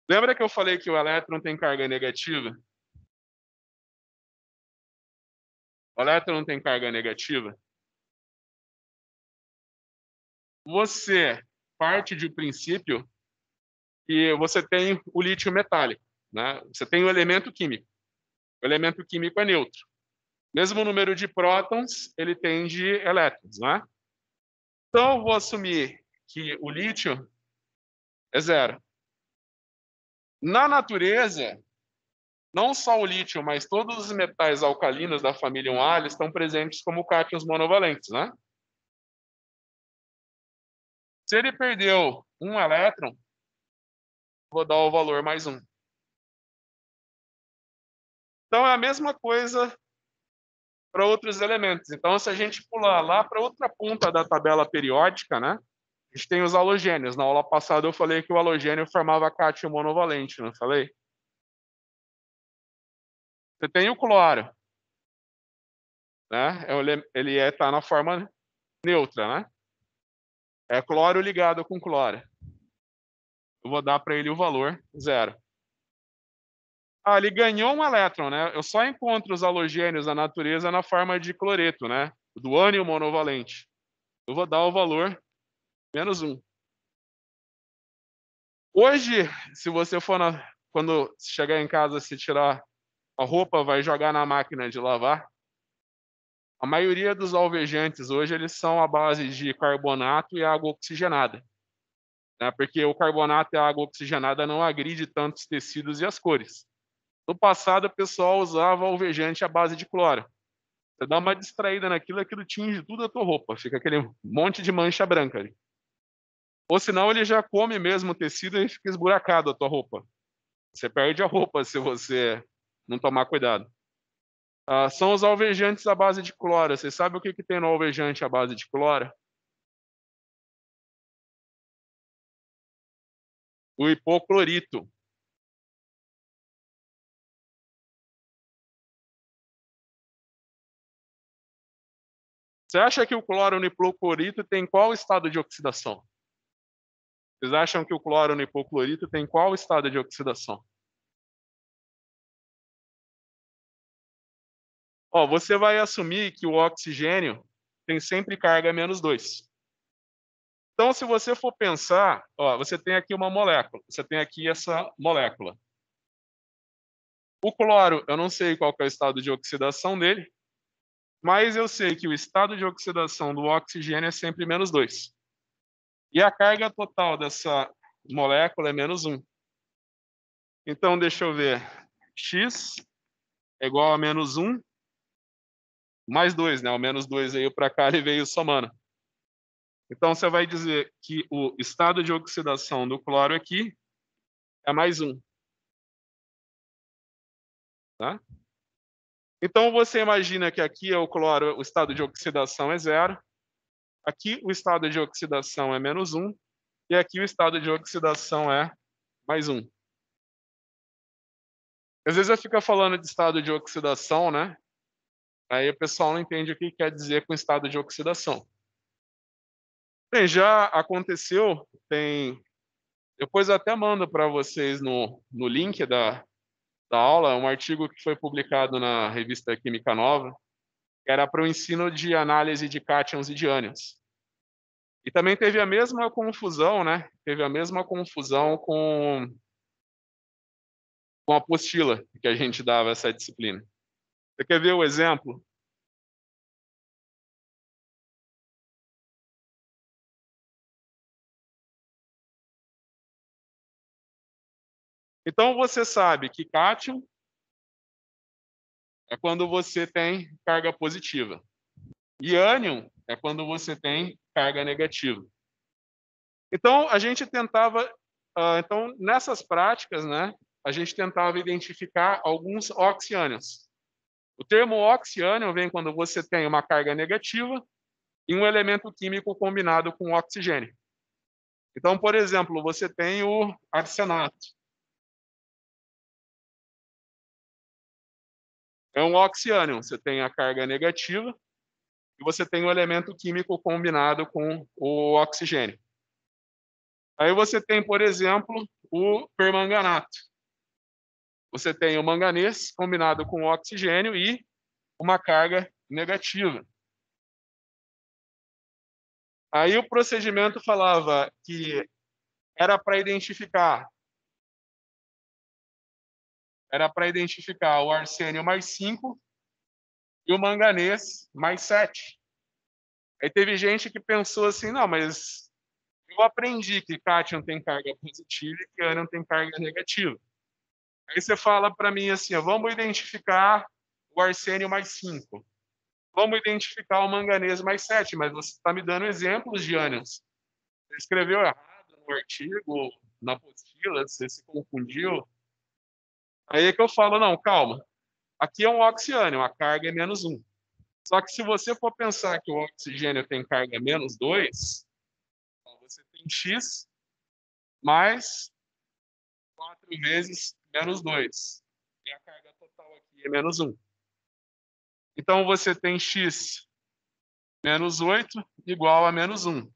Lembra que eu falei que o elétron tem carga negativa? O elétron tem carga negativa. Você parte de um princípio que você tem o lítio metálico, né? Você tem o elemento químico. O elemento químico é neutro. Mesmo número de prótons, ele tem de elétrons, né? Então, eu vou assumir que o lítio é 0. Na natureza, não só o lítio, mas todos os metais alcalinos da família 1A estão presentes como cátions monovalentes, né? Se ele perdeu um elétron, vou dar o valor mais 1. Então, é a mesma coisa para outros elementos. Então, se a gente pular lá para outra ponta da tabela periódica, né? A gente tem os halogênios. Na aula passada eu falei que o halogênio formava cátion monovalente, não falei? Você tem o cloro, né? Ele está na forma neutra, né? É cloro ligado com cloro. Eu vou dar para ele o valor 0. Ele ganhou um elétron, né? Eu só encontro os halogênios na natureza na forma de cloreto, né? Do ânion monovalente. Eu vou dar o valor menos 1. Hoje, se você for quando chegar em casa, se tirar a roupa, vai jogar na máquina de lavar, a maioria dos alvejantes hoje eles são à base de carbonato e água oxigenada, né? Porque o carbonato e a água oxigenada não agride tanto os tecidos e as cores. No passado, o pessoal usava alvejante à base de cloro. Você dá uma distraída naquilo, aquilo tinge tudo a tua roupa, fica aquele monte de mancha branca ali. Ou senão ele já come mesmo o tecido e fica esburacado a tua roupa. Você perde a roupa se você não tomar cuidado. São os alvejantes à base de cloro. Você sabe o que tem no alvejante à base de cloro? O hipoclorito. Você acha que o cloro no hipoclorito tem qual estado de oxidação? Vocês acham que o cloro no hipoclorito tem qual estado de oxidação? Ó, você vai assumir que o oxigênio tem sempre carga -2. Então, se você for pensar, ó, você tem aqui uma molécula, você tem aqui essa molécula. O cloro, eu não sei qual que é o estado de oxidação dele, mas eu sei que o estado de oxidação do oxigênio é sempre -2. E a carga total dessa molécula é -1. Então, deixa eu ver. X é igual a -1 mais 2, né? O -2 veio para cá, ele veio somando. Então, você vai dizer que o estado de oxidação do cloro aqui é +1. Tá? Então, você imagina que aqui é o cloro, o estado de oxidação é 0. Aqui o estado de oxidação é -1. E aqui o estado de oxidação é +1. Às vezes eu fico falando de estado de oxidação, né? Aí o pessoal não entende o que quer dizer com estado de oxidação. Bem, já aconteceu, depois eu até mando para vocês no link da aula, um artigo que foi publicado na revista Química Nova, que era para o ensino de análise de cátions e de ânions. E também teve a mesma confusão, né? Teve a mesma confusão com a apostila que a gente dava essa disciplina. Você quer ver o exemplo? Então, você sabe que cátion é quando você tem carga positiva. E ânion é quando você tem carga negativa. Então, a gente tentava, então, nessas práticas, né, a gente tentava identificar alguns oxiânions. O termo oxiânion vem quando você tem uma carga negativa e um elemento químico combinado com oxigênio. Então, por exemplo, você tem o arsenato. É um oxiânion, você tem a carga negativa e você tem um elemento químico combinado com o oxigênio. Aí você tem, por exemplo, o permanganato. Você tem o manganês combinado com o oxigênio e uma carga negativa. Aí o procedimento falava que era para identificar o arsênio +5 e o manganês +7. Aí teve gente que pensou assim, não, mas eu aprendi que cátion tem carga positiva e que ânion tem carga negativa. Aí você fala para mim assim, ó, vamos identificar o arsênio +5. Vamos identificar o manganês +7, mas você está me dando exemplos de ânions. Você escreveu errado no artigo, na apostila, você se confundiu. Aí é que eu falo, não, calma. Aqui é um oxiânion, a carga é -1. Só que se você for pensar que o oxigênio tem carga -2, você tem X mais 4 vezes -2. E a carga total aqui é -1. Então, você tem X menos 8 igual a -1.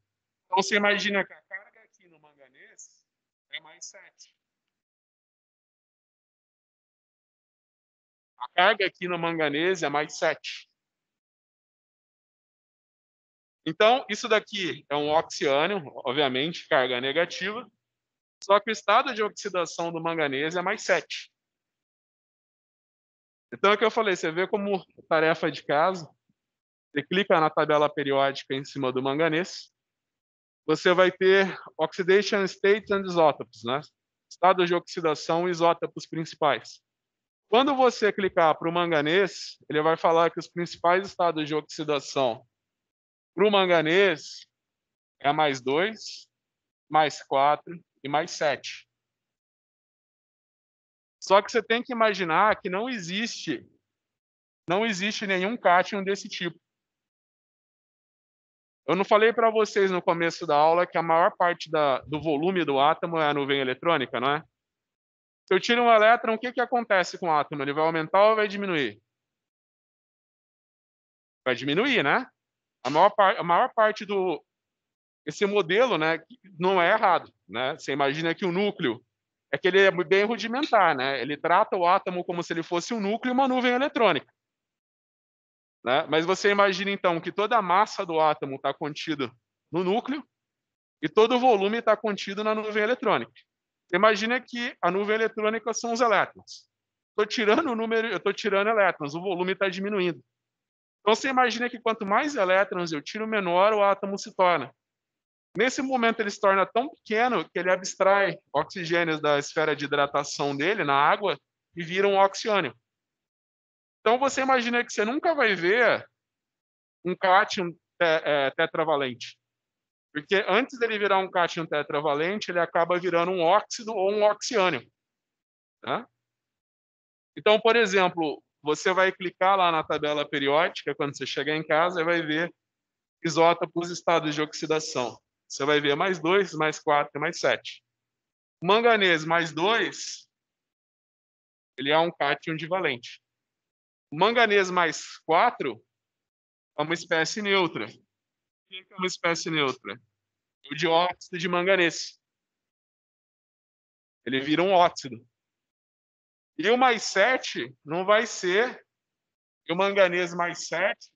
Então, você imagina que a carga aqui no manganês é +7. A carga aqui no manganês é +7. Então, isso daqui é um oxiânion, obviamente, carga negativa, só que o estado de oxidação do manganês é +7. Então, é o que eu falei, você vê como tarefa de casa, você clica na tabela periódica em cima do manganês, você vai ter oxidation states and isótopos, né? Estados de oxidação e isótopos principais. Quando você clicar para o manganês, ele vai falar que os principais estados de oxidação para o manganês é +2, +4 e +7. Só que você tem que imaginar que não existe nenhum cátion desse tipo. Eu não falei para vocês no começo da aula que a maior parte do volume do átomo é a nuvem eletrônica, não é? Se eu tiro um elétron, o que acontece com o átomo? Ele vai aumentar ou vai diminuir? Vai diminuir, né? A maior parte esse modelo, né, não é errado, né? Você imagina que o núcleo é que ele é bem rudimentar, né? Ele trata o átomo como se ele fosse um núcleo e uma nuvem eletrônica, né? Mas você imagina então que toda a massa do átomo está contida no núcleo e todo o volume está contido na nuvem eletrônica. Você imagina que a nuvem eletrônica são os elétrons. Estou tirando o número, eu estou tirando elétrons, o volume está diminuindo. Então você imagina que quanto mais elétrons eu tiro, menor o átomo se torna. Nesse momento ele se torna tão pequeno que ele abstrai oxigênios da esfera de hidratação dele na água e vira um oxiônio. Então você imagina que você nunca vai ver um cátion tetravalente. Porque antes dele virar um cátion tetravalente, ele acaba virando um óxido ou um oxiônio. Né? Então, por exemplo, você vai clicar lá na tabela periódica, quando você chegar em casa, e vai ver isótopos estados de oxidação. Você vai ver mais 2, mais 4 e mais 7. O manganês mais 2, ele é um cátion divalente. O manganês mais 4 é uma espécie neutra. O que é uma espécie neutra? O dióxido de manganês. Ele vira um óxido. E o mais 7 não vai ser, e o manganês mais 7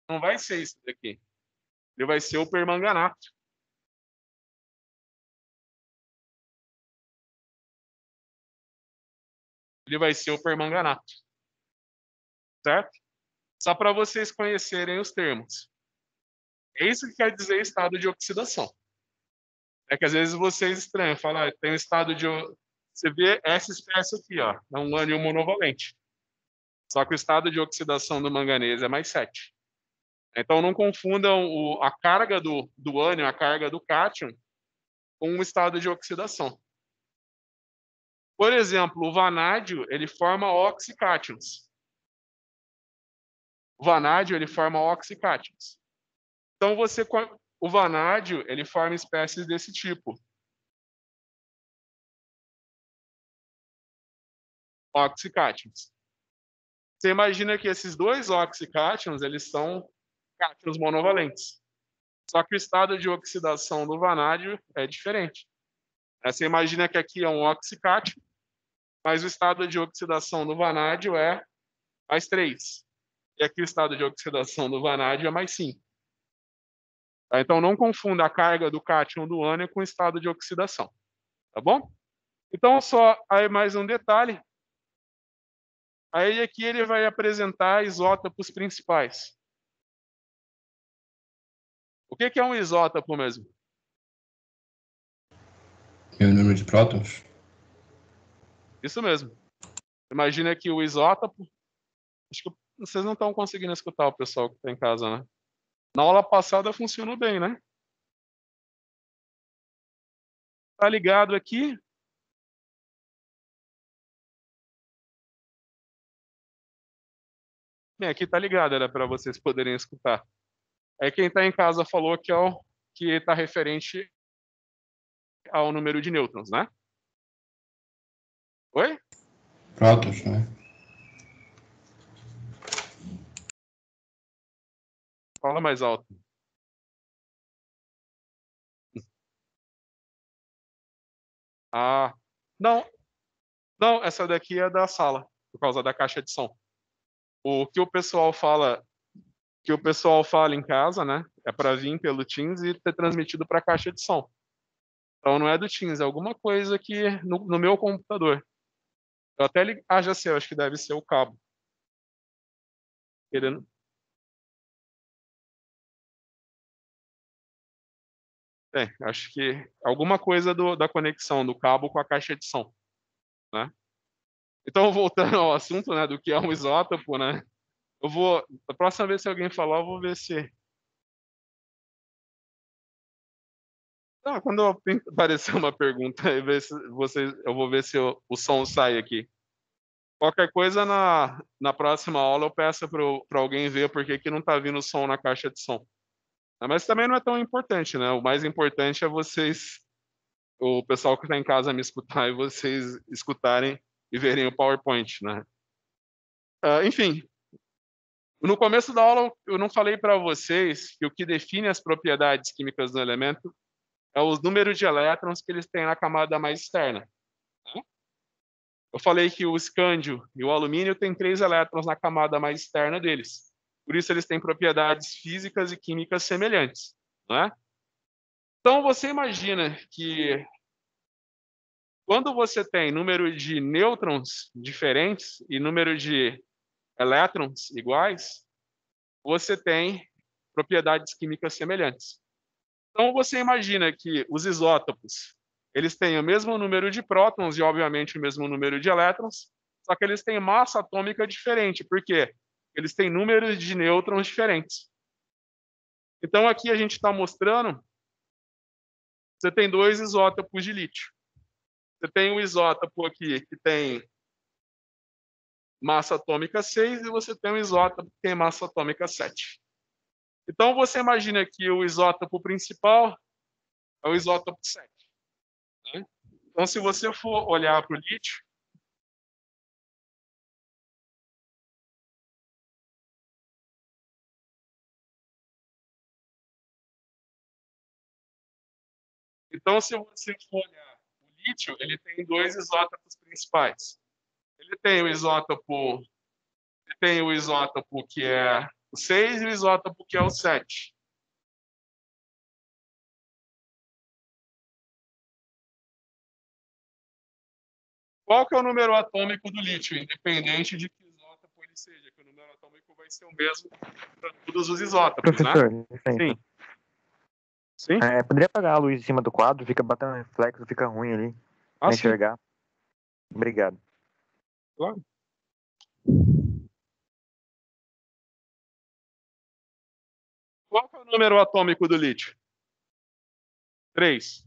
não vai ser isso daqui. Ele vai ser o permanganato. Ele vai ser o permanganato. Certo? Só para vocês conhecerem os termos. É isso que quer dizer estado de oxidação. É que às vezes vocês estranham, falam, tem um estado de... Você vê essa espécie aqui, ó, é um ânion monovalente. Só que o estado de oxidação do manganês é mais 7. Então não confundam a carga do ânion, a carga do cátion, com um estado de oxidação. Por exemplo, o vanádio, ele forma oxicátions. O vanádio, ele forma oxicátions. Então o vanádio, ele forma espécies desse tipo. Oxicátions. Você imagina que esses dois oxicátions, eles são cátions monovalentes. Só que o estado de oxidação do vanádio é diferente. Você imagina que aqui é um oxicátion, mas o estado de oxidação do vanádio é mais 3. E aqui o estado de oxidação do vanádio é mais 5. Tá? Então não confunda a carga do cátion do ânion com o estado de oxidação. Tá bom? Então só aí mais um detalhe. Aí aqui ele vai apresentar isótopos principais. O que é um isótopo mesmo? É o número de prótons? Isso mesmo. Imagina que o isótopo... Acho que vocês não estão conseguindo escutar o pessoal que está em casa, né? Na aula passada funcionou bem, né? Tá ligado aqui? Bem, aqui tá ligado, era para vocês poderem escutar. Aí quem está em casa falou que é o que está referente ao número de nêutrons, né? Oi? Prótons, né? Fala mais alto. Ah, não, não, essa daqui é da sala, por causa da caixa de som. O que o pessoal fala, em casa, né? É para vir pelo Teams e ter transmitido para a caixa de som. Então não é do Teams, é alguma coisa que no meu computador. Eu até já sei, eu acho que deve ser o cabo. Querendo... acho que alguma coisa da conexão do cabo com a caixa de som, né? Então, voltando ao assunto, né, do que é um isótopo, né? A próxima vez que alguém falar, eu vou ver se... quando aparecer uma pergunta, eu vou ver se o som sai aqui. Qualquer coisa, na próxima aula, eu peço para alguém ver por que não está vindo o som na caixa de som. Mas também não é tão importante, né? O mais importante é o pessoal que está em casa me escutar e vocês escutarem e verem o PowerPoint, né? Enfim, No começo da aula, eu não falei para vocês que o que define as propriedades químicas do elemento é os números de elétrons que eles têm na camada mais externa, né? Eu falei que o escândio e o alumínio têm 3 elétrons na camada mais externa deles. Por isso, eles têm propriedades físicas e químicas semelhantes, né? Então, você imagina que quando você tem número de nêutrons diferentes e número de elétrons iguais, você tem propriedades químicas semelhantes. Então, você imagina que os isótopos, eles têm o mesmo número de prótons e, obviamente, o mesmo número de elétrons, só que eles têm massa atômica diferente. Por quê? Eles têm números de nêutrons diferentes. Então, aqui a gente está mostrando, você tem 2 isótopos de lítio. Você tem um isótopo aqui que tem massa atômica 6 e você tem um isótopo que tem massa atômica 7. Então, você imagina que o isótopo principal é o isótopo 7. Né? Então, se você for olhar para o lítio, então, se você for olhar o lítio, ele tem 2 isótopos principais. Ele tem o isótopo que é o 6 e o isótopo que é o 7. Qual que é o número atômico do lítio, independente de que isótopo ele seja, que o número atômico vai ser o mesmo para todos os isótopos, Professor, né? licença. Sim. Poderia apagar a luz em cima do quadro? Fica batendo reflexo, fica ruim ali pra Sim. enxergar. Obrigado. Claro. Qual que é o número atômico do lítio? 3.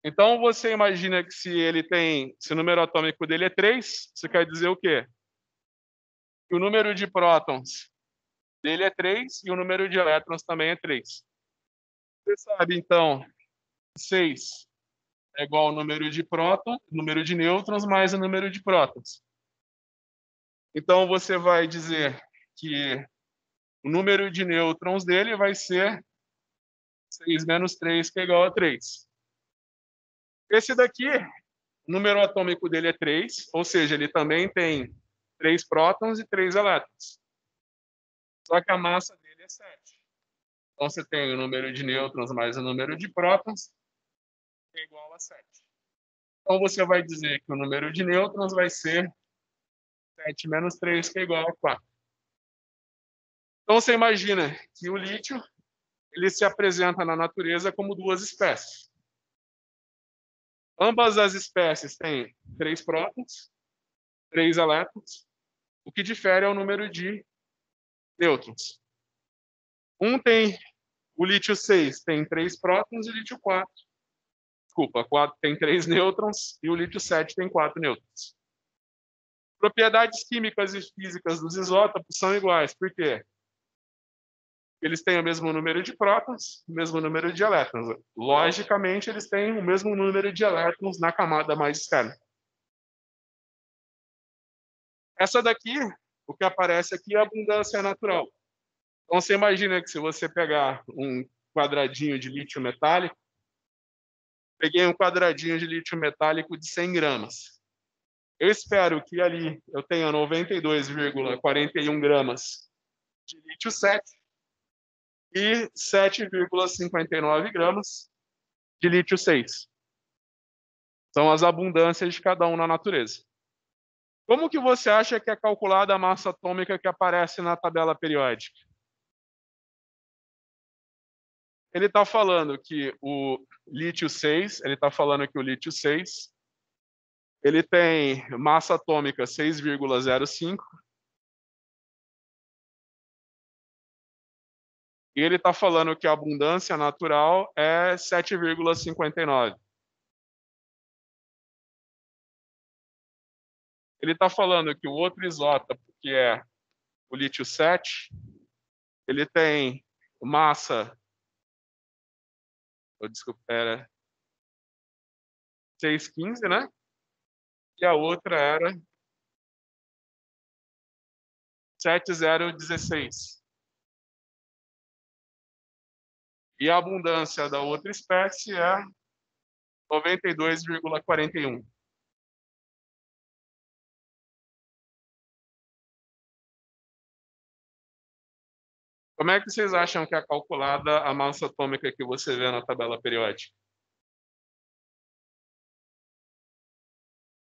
Então, você imagina que se o número atômico dele é 3, isso quer dizer o quê? Que o número de prótons dele é 3 e o número de elétrons também é 3. Você sabe, então, 6 é igual ao número de prótons, número de nêutrons mais o número de prótons. Então, você vai dizer que o número de nêutrons dele vai ser 6 menos 3, que é igual a 3. Esse daqui, o número atômico dele é 3, ou seja, ele também tem 3 prótons e 3 elétrons. Só que a massa dele é 7. Então, você tem o número de nêutrons mais o número de prótons, que é igual a 7. Então, você vai dizer que o número de nêutrons vai ser 7 menos 3, que é igual a 4. Então, você imagina que o lítio ele se apresenta na natureza como 2 espécies. Ambas as espécies têm 3 prótons, 3 elétrons. O que difere é o número de nêutrons. O lítio 6 tem 3 prótons e o lítio 4. Desculpa, 4 tem 3 nêutrons e o lítio 7 tem 4 nêutrons. Propriedades químicas e físicas dos isótopos são iguais. Por quê? Eles têm o mesmo número de prótons, o mesmo número de elétrons. Logicamente, eles têm o mesmo número de elétrons na camada mais externa. Essa daqui, o que aparece aqui é a abundância natural. Então, você imagina que se você pegar um quadradinho de lítio metálico, peguei um quadradinho de lítio metálico de 100 gramas. Eu espero que ali eu tenha 92,41 gramas de lítio 7 e 7,59 gramas de lítio 6. São as abundâncias de cada um na natureza. Como que você acha que é calculada a massa atômica que aparece na tabela periódica? Ele está falando que o lítio 6, ele tem massa atômica 6,05 e ele está falando que a abundância natural é 7,59. Ele está falando que o outro isótopo, que é o lítio 7, ele tem massa, desculpa, era 6,15, né? E a outra era 7016. E a abundância da outra espécie é 92,41. Como é que vocês acham que é calculada a massa atômica que você vê na tabela periódica?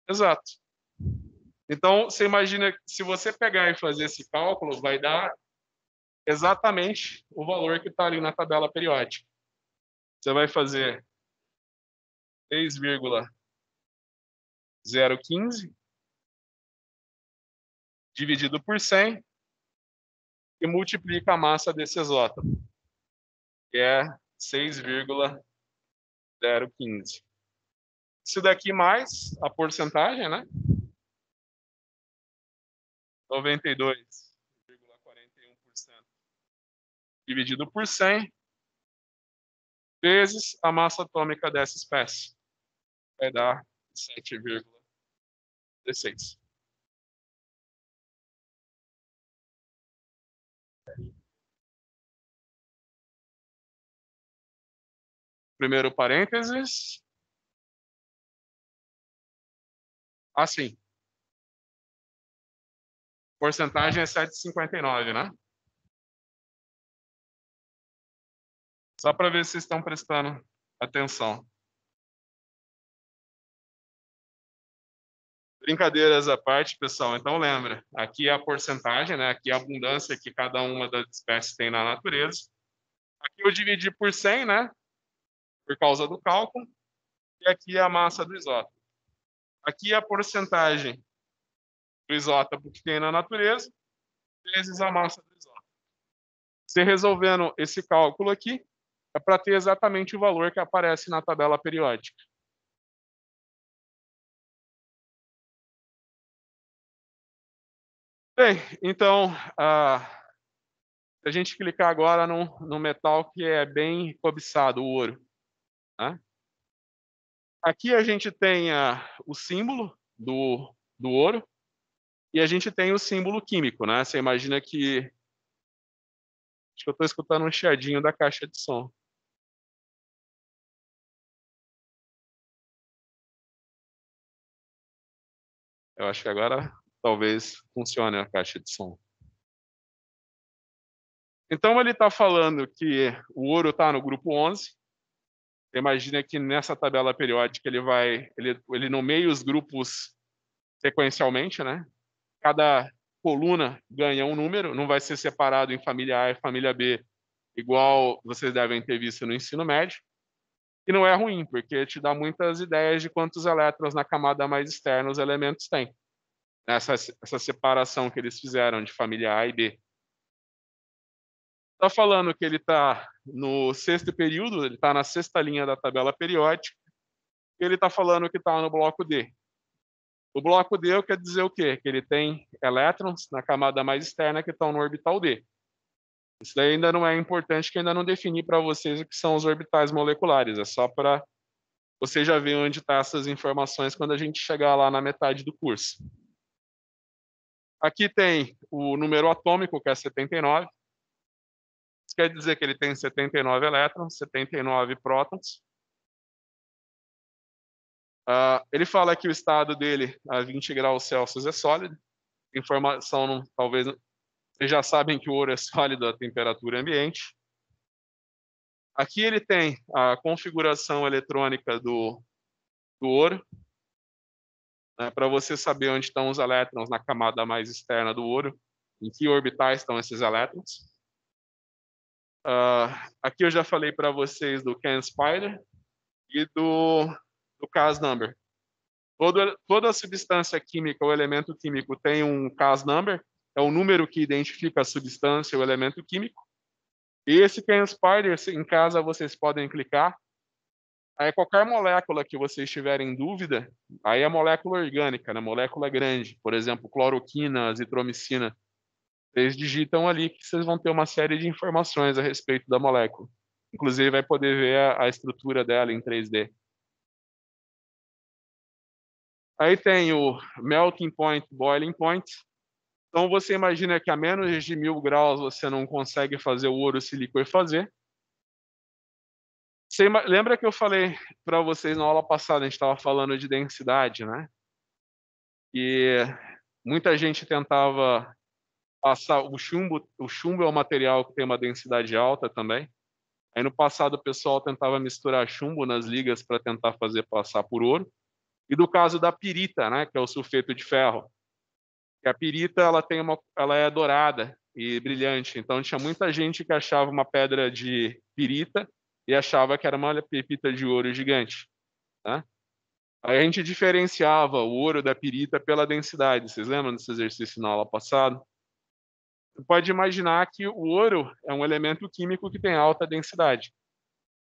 Exato. Então, você imagina que se você pegar e fazer esse cálculo, vai dar exatamente o valor que está ali na tabela periódica. Você vai fazer 6,015 dividido por 100 e multiplica a massa desse isótopo, que é 6,015. Isso daqui mais a porcentagem, né? 92,41% dividido por 100 vezes a massa atômica dessa espécie. Vai dar 7,16. Primeiro parênteses. Assim. Porcentagem é 7,59, né? Só para ver se vocês estão prestando atenção. Brincadeiras à parte, pessoal. Então, lembra, aqui é a porcentagem, né? Aqui é a abundância que cada uma das espécies tem na natureza. Aqui eu dividi por 100, né? Por causa do cálculo. E aqui é a massa do isótopo. Aqui é a porcentagem do isótopo que tem na natureza, vezes a massa do isótopo. Você resolvendo esse cálculo aqui, é para ter exatamente o valor que aparece na tabela periódica. Bem, então, se a gente clicar agora no metal que é bem cobiçado, o ouro. Né? Aqui a gente tem o símbolo do ouro e a gente tem o símbolo químico. Né? Você imagina que... Acho que eu estou escutando um chiadinho da caixa de som. Eu acho que agora talvez funcione a caixa de som. Então ele está falando que o ouro está no grupo 11. Imagina que nessa tabela periódica ele nomeia os grupos sequencialmente, né? Cada coluna ganha um número, não vai ser separado em família A e família B, igual vocês devem ter visto no ensino médio. E não é ruim, porque te dá muitas ideias de quantos elétrons na camada mais externa os elementos têm. Essa separação que eles fizeram de família A e B. Está falando que ele está no sexto período, ele está na sexta linha da tabela periódica, e ele está falando que está no bloco D. O bloco D quer dizer o quê? Que ele tem elétrons na camada mais externa que estão no orbital D. Isso daí ainda não é importante, que ainda não defini para vocês o que são os orbitais moleculares, é só para você já ver onde estão essas informações quando a gente chegar lá na metade do curso. Aqui tem o número atômico, que é 79. Isso quer dizer que ele tem 79 elétrons, 79 prótons. Ele fala que o estado dele a 20 graus Celsius é sólido. Informação, talvez vocês já sabem que o ouro é sólido a temperatura ambiente. Aqui ele tem a configuração eletrônica do ouro, né, para você saber onde estão os elétrons na camada mais externa do ouro, em que orbitais estão esses elétrons. Aqui eu já falei para vocês do CAN-SPIDER e do CAS number. Toda substância química ou elemento químico tem um CAS number, é o número que identifica a substância ou elemento químico. E esse CAN-SPIDER, em casa vocês podem clicar. Aí qualquer molécula que vocês tiverem dúvida, aí é molécula orgânica, né? Molécula grande, por exemplo, cloroquina, azitromicina. Vocês digitam ali que vocês vão ter uma série de informações a respeito da molécula. Inclusive vai poder ver a estrutura dela em 3D. Aí tem o melting point, boiling point. Então, você imagina que a menos de 1000 graus você não consegue fazer o ouro se liquefazer. Lembra que eu falei para vocês na aula passada, a gente estava falando de densidade, né? E muita gente tentava passar o chumbo é um material que tem uma densidade alta também. Aí no passado o pessoal tentava misturar chumbo nas ligas para tentar fazer passar por ouro. E do caso da pirita, né, que é o sulfeto de ferro. Que a pirita ela é dourada e brilhante. Então tinha muita gente que achava uma pedra de pirita e achava que era uma pepita de ouro gigante, né? Aí a gente diferenciava o ouro da pirita pela densidade. Vocês lembram desse exercício na aula passada? Você pode imaginar que o ouro é um elemento químico que tem alta densidade.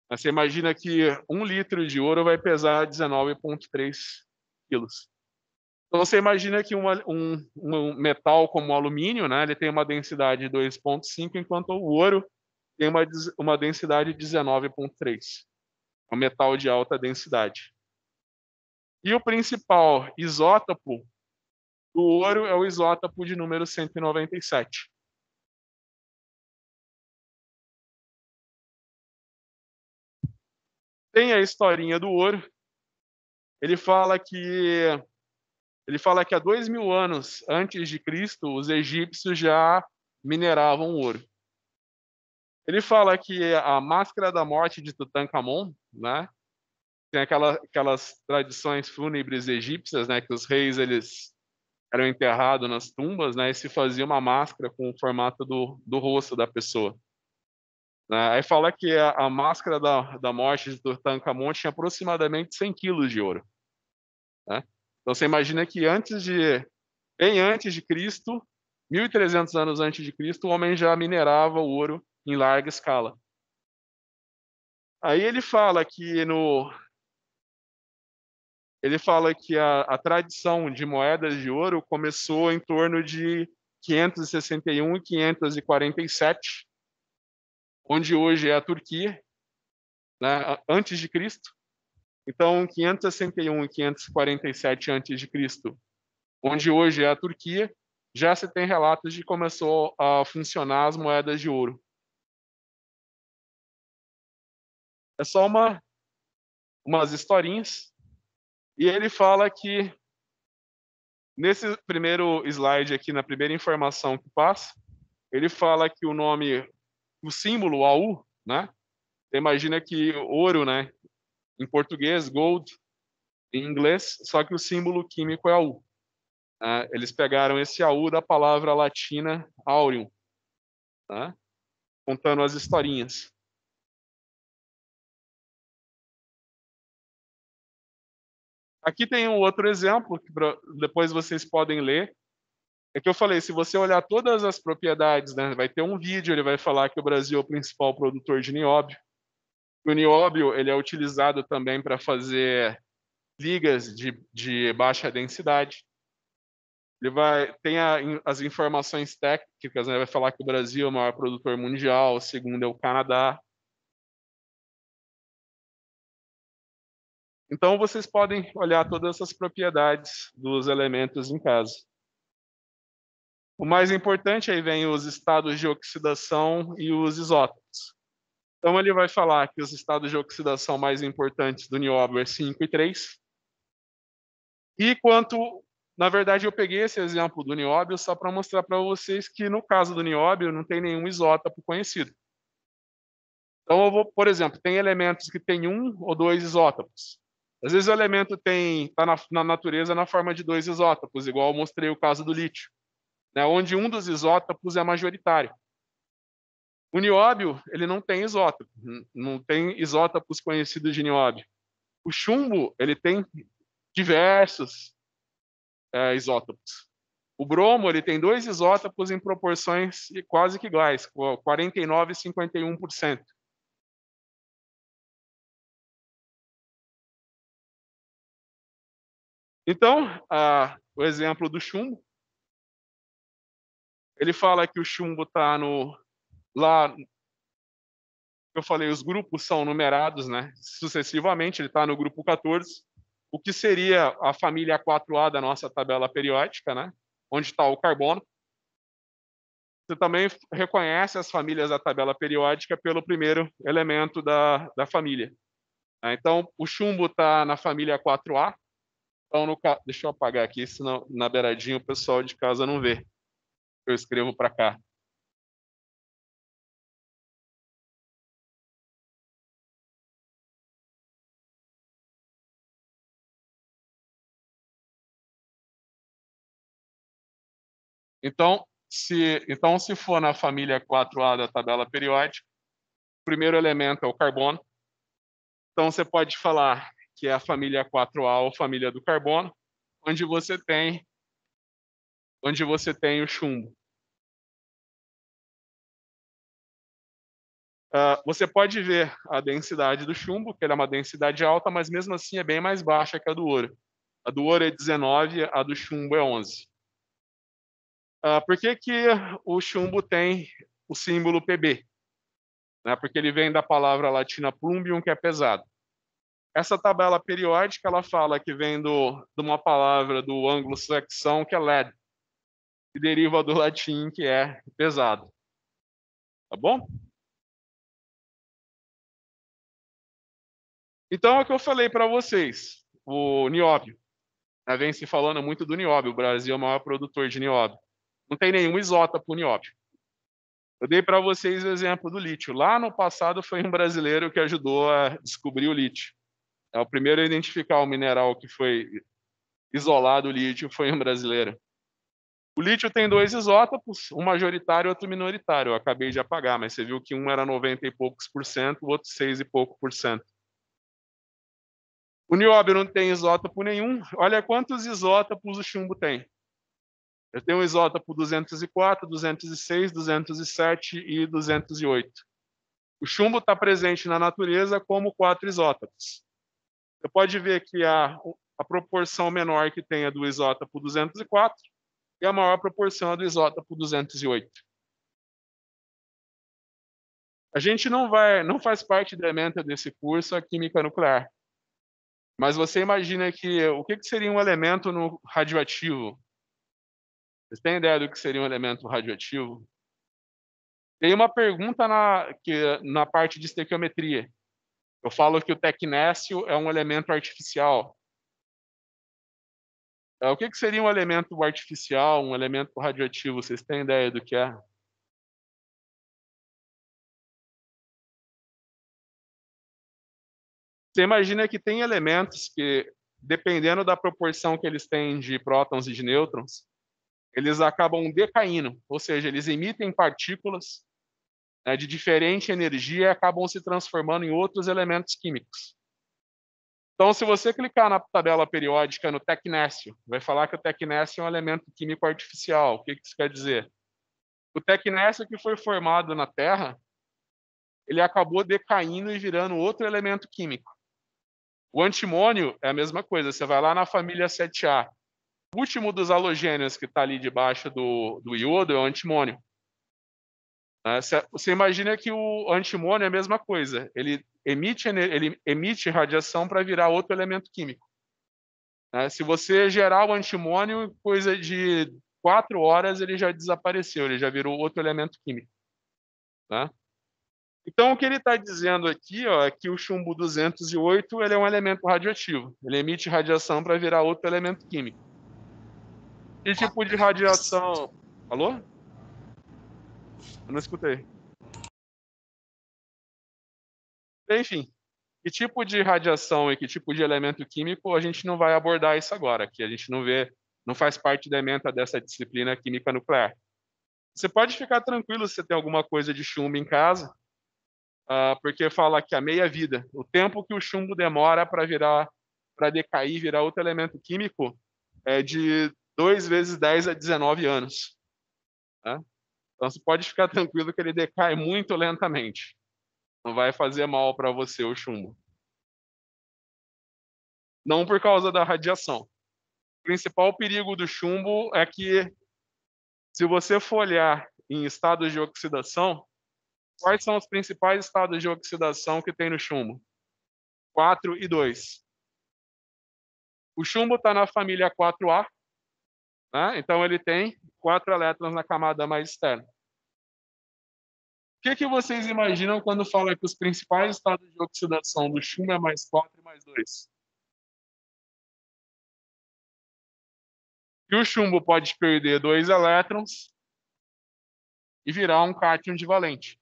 Você imagina que 1 litro de ouro vai pesar 19,3 quilos. Então você imagina que um metal como o alumínio, né, ele tem uma densidade de 2,5, enquanto o ouro tem uma densidade de 19,3. É um metal de alta densidade. E o principal isótopo do ouro é o isótopo de número 197. Tem a historinha do ouro. Ele fala que há 2000 anos antes de Cristo, os egípcios já mineravam ouro. Ele fala que a máscara da morte de Tutankhamon, né? Tem aquelas tradições fúnebres egípcias, né? Que os reis eles eram enterrados nas tumbas, né? E se fazia uma máscara com o formato do rosto da pessoa. Né? Aí fala que a máscara da morte de Tutankhamon tinha aproximadamente 100 quilos de ouro. Né? Então você imagina que bem antes de Cristo, 1.300 anos antes de Cristo, o homem já minerava o ouro em larga escala. Aí ele fala que a tradição de moedas de ouro começou em torno de 561 e 547, onde hoje é a Turquia, né, antes de Cristo. Então, 561 e 547 antes de Cristo, onde hoje é a Turquia, já se tem relatos de que começou a funcionar as moedas de ouro. É só umas historinhas. E ele fala que, nesse primeiro slide aqui, na primeira informação que passa, ele fala que o símbolo AU, né? Você imagina que ouro, né? Em português, gold, em inglês, só que o símbolo químico é AU. Eles pegaram esse AU da palavra latina aureum, né? Contando as historinhas. Aqui tem um outro exemplo, que depois vocês podem ler. É que eu falei, se você olhar todas as propriedades, né, vai ter um vídeo, ele vai falar que o Brasil é o principal produtor de nióbio. O nióbio ele é utilizado também para fazer ligas de baixa densidade. Tem as informações técnicas, né, vai falar que o Brasil é o maior produtor mundial, o segundo é o Canadá. Então, vocês podem olhar todas essas propriedades dos elementos em casa. O mais importante, aí vem os estados de oxidação e os isótopos. Então, ele vai falar que os estados de oxidação mais importantes do nióbio é 5 e 3. Na verdade, eu peguei esse exemplo do nióbio só para mostrar para vocês que, no caso do nióbio, não tem nenhum isótopo conhecido. Então, por exemplo, tem elementos que têm 1 ou 2 isótopos. Às vezes o elemento está na natureza na forma de 2 isótopos, igual eu mostrei o caso do lítio, né, onde um dos isótopos é majoritário. O nióbio, ele não tem isótopo, não tem isótopos conhecidos de nióbio. O chumbo, ele tem diversos isótopos. O bromo, ele tem 2 isótopos em proporções quase que iguais, 49% e 51%. Então, o exemplo do chumbo, ele fala que o chumbo está lá, eu falei, os grupos são numerados, né? Sucessivamente, ele está no grupo 14, o que seria a família 4A da nossa tabela periódica, né? Onde está o carbono. você também reconhece as famílias da tabela periódica pelo primeiro elemento da família. Então, o chumbo está na família 4A. Então, deixa eu apagar aqui, senão na beiradinha o pessoal de casa não vê. Eu escrevo para cá. Então, se for na família 4A da tabela periódica, o primeiro elemento é o carbono. Então, você pode falar que é a família 4A ou família do carbono, onde você tem o chumbo. Você pode ver a densidade do chumbo, que ela é uma densidade alta, mas mesmo assim é bem mais baixa que a do ouro. A do ouro é 19, a do chumbo é 11. Por que o chumbo tem o símbolo Pb? Porque ele vem da palavra latina plumbium, que é pesado. Essa tabela periódica ela fala que vem de uma palavra do anglo-saxão, que é lead, que deriva do latim, que é pesado. Tá bom? Então, é o que eu falei para vocês, o nióbio. Vem se falando muito do nióbio, o Brasil é o maior produtor de nióbio. Não tem nenhum isótopo nióbio. Eu dei para vocês o exemplo do lítio. Lá no passado foi um brasileiro que ajudou a descobrir o lítio. O primeiro a identificar o mineral que foi isolado, o lítio, foi um brasileiro. O lítio tem dois isótopos, um majoritário e outro minoritário. Eu acabei de apagar, mas você viu que um era 90 e poucos por cento, o outro 6 e pouco por cento. O nióbio não tem isótopo nenhum. Olha quantos isótopos o chumbo tem. Eu tenho o isótopo 204, 206, 207 e 208. O chumbo está presente na natureza como 4 isótopos. Você pode ver que a proporção menor que tem é do isótopo 204 e a maior proporção é do isótopo 208. A gente não faz parte da ementa desse curso a química nuclear. Mas você imagina que o que seria um elemento radioativo? Vocês têm ideia do que seria um elemento radioativo? Tem uma pergunta na parte de estequiometria. Eu falo que o tecnécio é um elemento artificial. O que seria um elemento artificial, um elemento radioativo? Vocês têm ideia do que é? Você imagina que tem elementos que, dependendo da proporção que eles têm de prótons e de nêutrons, eles acabam decaindo, ou seja, eles emitem partículas de diferente energia e acabam se transformando em outros elementos químicos. Então, se você clicar na tabela periódica no tecnécio, vai falar que o tecnécio é um elemento químico artificial. O que isso quer dizer? O tecnécio que foi formado na Terra, ele acabou decaindo e virando outro elemento químico. O antimônio é a mesma coisa. Você vai lá na família 7A. O último dos halogênios que está ali debaixo do iodo é o antimônio. Você imagina que o antimônio é a mesma coisa. Ele emite radiação para virar outro elemento químico. Se você gerar o antimônio, coisa de 4 horas ele já desapareceu, ele já virou outro elemento químico. Então, o que ele está dizendo aqui é que o chumbo 208 ele é um elemento radioativo. Ele emite radiação para virar outro elemento químico. Que tipo de radiação... Alô? Eu não escutei. Enfim, que tipo de radiação e que tipo de elemento químico, a gente não vai abordar isso agora, que a gente não faz parte da ementa dessa disciplina química nuclear. Você pode ficar tranquilo se você tem alguma coisa de chumbo em casa, porque fala que a meia-vida, o tempo que o chumbo demora para decair, virar outro elemento químico, é de 2 vezes 10 a 19 anos. Então você pode ficar tranquilo que ele decai muito lentamente. Não vai fazer mal para você o chumbo. Não por causa da radiação. O principal perigo do chumbo é que, se você for olhar em estados de oxidação, quais são os principais estados de oxidação que tem no chumbo? 4 e 2. O chumbo está na família 4A, então ele tem 4 elétrons na camada mais externa. que vocês imaginam quando fala que os principais estados de oxidação do chumbo é +4 e +2? Que o chumbo pode perder 2 elétrons e virar um cátion divalente.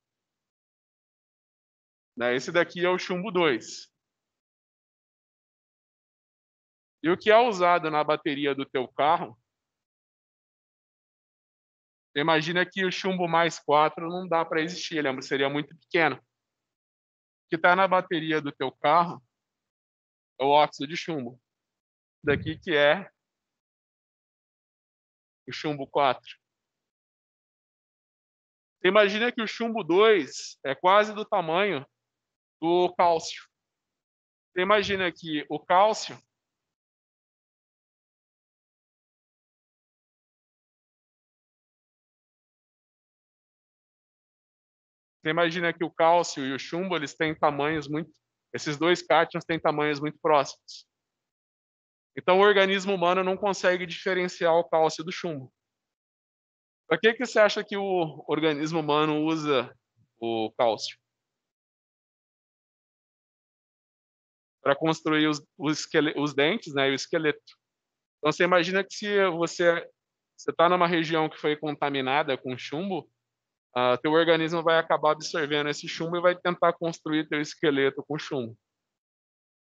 Né? Esse daqui é o chumbo 2. E o que é usado na bateria do teu carro, você imagina que o chumbo +4 não dá para existir, seria muito pequeno. O que está na bateria do teu carro é o óxido de chumbo. Daqui que é o chumbo 4. Você imagina que o chumbo 2 é quase do tamanho do cálcio. Você imagina que o cálcio e o chumbo, eles têm tamanhos muito... Esses dois cátions têm tamanhos muito próximos. Então, o organismo humano não consegue diferenciar o cálcio do chumbo. Para que você acha que o organismo humano usa o cálcio? Para construir os dentes, né, e o esqueleto. Então, você imagina que se você está numa região que foi contaminada com chumbo, teu organismo vai acabar absorvendo esse chumbo e vai tentar construir teu esqueleto com chumbo.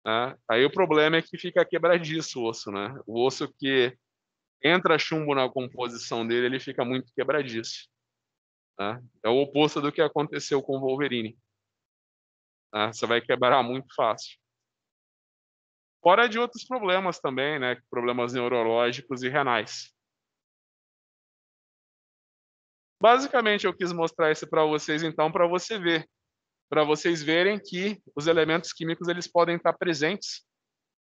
Né? Aí o problema é que fica quebradiço o osso, né? O osso que entra chumbo na composição dele, ele fica muito quebradiço. Né? É o oposto do que aconteceu com o Wolverine. Né? Você vai quebrar muito fácil. Fora de outros problemas também, né? Problemas neurológicos e renais. Basicamente, eu quis mostrar isso para vocês, então, para vocês verem que os elementos químicos eles podem estar presentes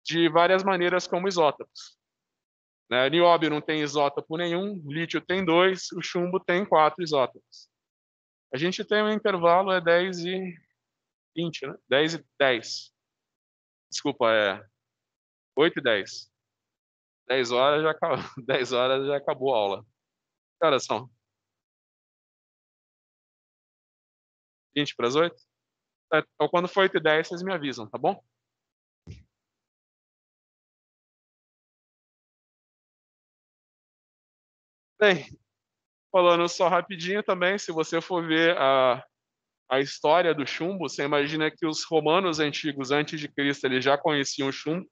de várias maneiras como isótopos. Né? Nióbio não tem isótopo nenhum, lítio tem 2, o chumbo tem 4 isótopos. A gente tem um intervalo, é 10:20, né? 10:10. Desculpa, é 8:10. 10 horas já acabou, 10 horas já acabou a aula. Que horas são? 7:50? Então, quando for 8:10, vocês me avisam, tá bom? Bem, falando só rapidinho também, se você for ver a história do chumbo, você imagina que os romanos antigos, antes de Cristo, eles já conheciam o chumbo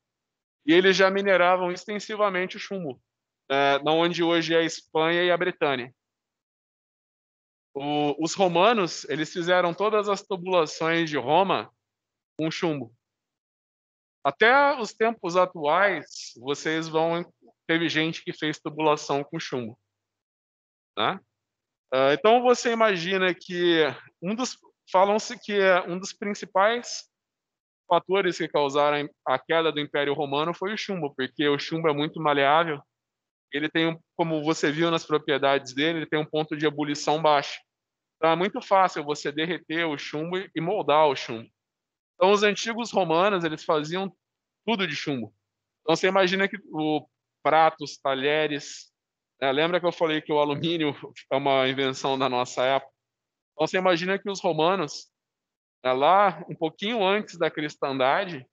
e eles já mineravam extensivamente o chumbo, na onde hoje é a Espanha e a Bretanha. Os romanos, eles fizeram todas as tubulações de Roma com chumbo. Até os tempos atuais, teve gente que fez tubulação com chumbo. Né? Então você imagina que falam-se que um dos principais fatores que causaram a queda do Império Romano foi o chumbo, porque o chumbo é muito maleável, ele tem, como você viu nas propriedades dele, ele tem um ponto de ebulição baixo. Então é muito fácil você derreter o chumbo e moldar o chumbo. Então os antigos romanos, eles faziam tudo de chumbo. Então você imagina que pratos, talheres, né? Lembra que eu falei que o alumínio é uma invenção da nossa época? Então você imagina que os romanos, lá um pouquinho antes da cristandade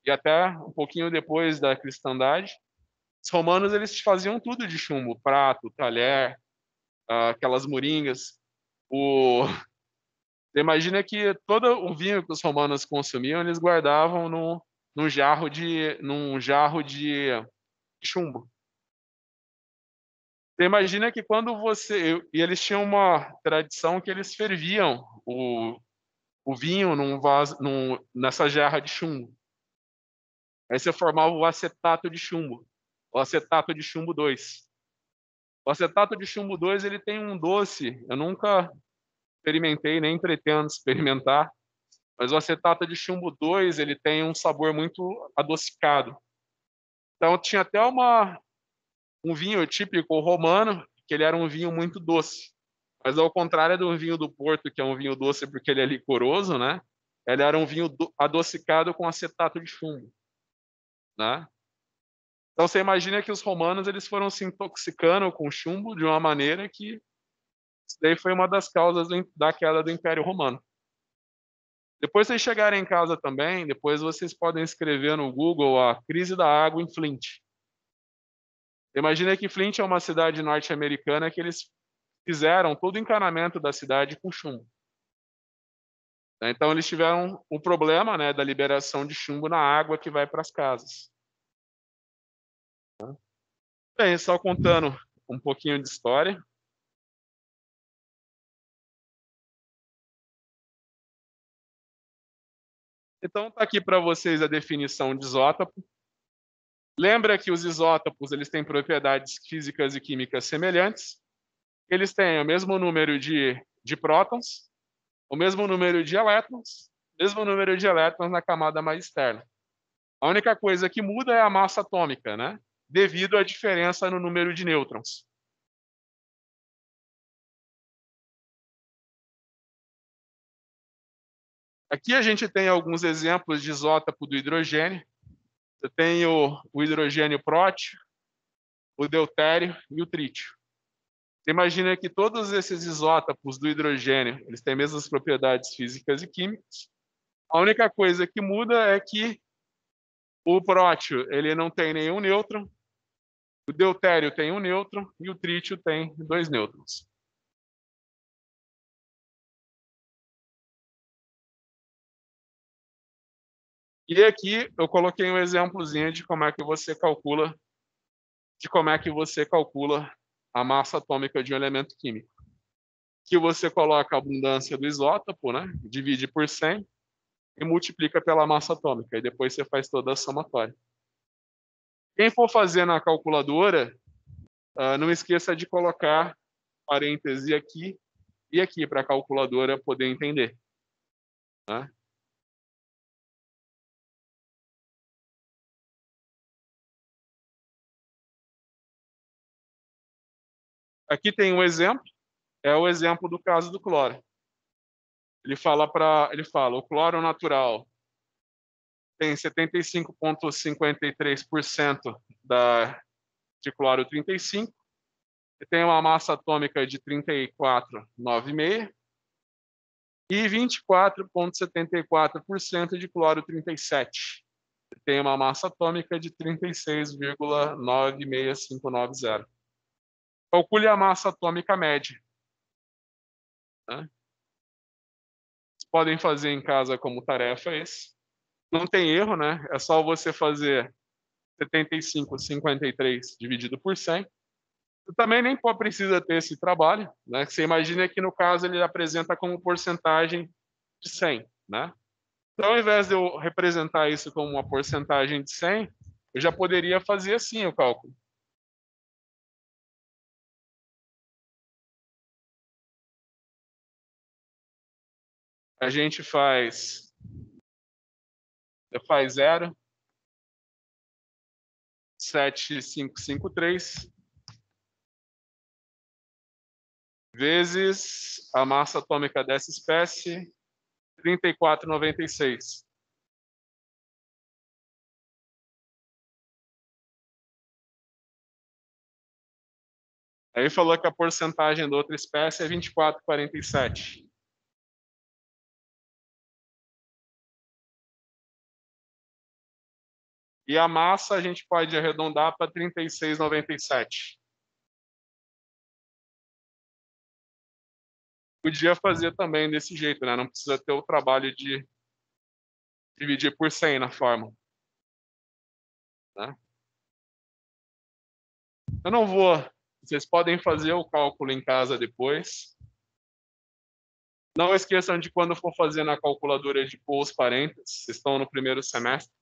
e até um pouquinho depois da cristandade, os romanos eles faziam tudo de chumbo, prato, talher, aquelas moringas. Você imagina que todo o vinho que os romanos consumiam, eles guardavam num jarro de chumbo. Você imagina que e eles tinham uma tradição que eles ferviam o vinho nessa jarra de chumbo. Aí você formava o acetato de chumbo, o acetato de chumbo 2. O acetato de chumbo 2 ele tem um doce, eu nunca experimentei, nem pretendo experimentar, mas o acetato de chumbo 2 ele tem um sabor muito adocicado. Então tinha até um vinho típico romano, que ele era um vinho muito doce. Mas ao contrário do vinho do Porto, que é um vinho doce porque ele é licoroso, né? Ele era um vinho adocicado com acetato de chumbo, né? Então você imagina que os romanos eles foram se intoxicando com chumbo de uma maneira que Isso daí foi uma das causas da queda do Império Romano. Depois vocês chegarem em casa também, depois vocês podem escrever no Google a crise da água em Flint. Imagina que Flint é uma cidade norte-americana que eles fizeram todo o encanamento da cidade com chumbo. Então eles tiveram o problema, né, da liberação de chumbo na água que vai para as casas. Bem, só contando um pouquinho de história. Então está aqui para vocês a definição de isótopo. Lembra que os isótopos eles têm propriedades físicas e químicas semelhantes. Eles têm o mesmo número de prótons, o mesmo número de elétrons, mesmo número de elétrons na camada mais externa. A única coisa que muda é a massa atômica, né? Devido à diferença no número de nêutrons. Aqui a gente tem alguns exemplos de isótopo do hidrogênio. Eu tenho o hidrogênio prótio, o deutério e o trítio. Você imagina que todos esses isótopos do hidrogênio, eles têm as mesmas propriedades físicas e químicas. A única coisa que muda é que o prótio, ele não tem nenhum nêutron, o deutério tem um nêutron e o trítio tem 2 nêutrons. E aqui eu coloquei um exemplozinho de como é que você calcula a massa atômica de um elemento químico. Que você coloca a abundância do isótopo, né? Divide por 100 e multiplica pela massa atômica. E depois você faz toda a somatória. Quem for fazer na calculadora, não esqueça de colocar parêntese aqui e aqui para a calculadora poder entender. Né? Aqui tem um exemplo, é o exemplo do caso do cloro. Ele fala o cloro natural tem 75,53% de cloro 35, e tem uma massa atômica de 34,96 e 24,74% de cloro 37. Tem uma massa atômica de 36,96590. Calcule a massa atômica média. Né? Vocês podem fazer em casa como tarefa esse. Não tem erro, né? É só você fazer 75,53 dividido por 100. Você também nem precisa ter esse trabalho, né? Você imagina que no caso ele apresenta como porcentagem de 100, né? Então, ao invés de eu representar isso como uma porcentagem de 100, eu já poderia fazer assim o cálculo. A gente faz 0,7553 vezes a massa atômica dessa espécie, 34,96. Aí falou que a porcentagem da outra espécie é 24,47. E a massa a gente pode arredondar para 36,97. Podia fazer também desse jeito, né? Não precisa ter o trabalho de dividir por 100 na fórmula. Né? Eu não vou... Vocês podem fazer o cálculo em casa depois. Não esqueçam de quando for fazer na calculadora de pôr os parênteses. Vocês estão no primeiro semestre.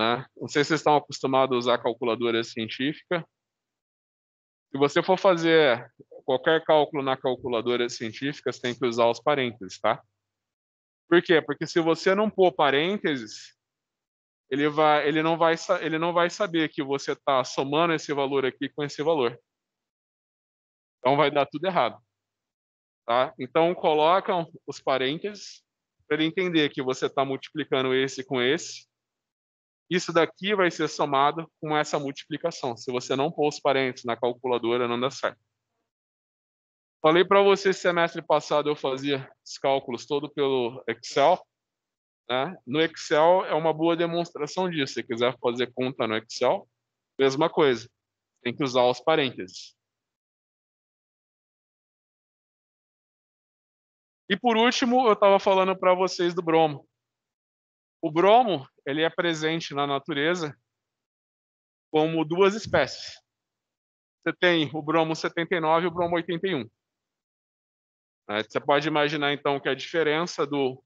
Né? Não sei se vocês estão acostumados a usar calculadora científica. Se você for fazer qualquer cálculo na calculadora científica, você tem que usar os parênteses, tá? Por quê? Porque se você não pôr parênteses, ele não vai saber que você está somando esse valor aqui com esse valor. Então vai dar tudo errado. Tá? Então colocam os parênteses para ele entender que você está multiplicando esse com esse. Isso daqui vai ser somado com essa multiplicação. Se você não pôr os parênteses na calculadora, não dá certo. Falei para você, semestre passado eu fazia os cálculos todo pelo Excel, né? No Excel é uma boa demonstração disso. Se quiser fazer conta no Excel, mesma coisa. Tem que usar os parênteses. E por último, eu estava falando para vocês do bromo. O bromo, ele é presente na natureza como duas espécies. Você tem o bromo 79 e o bromo 81. Você pode imaginar, então, que a diferença do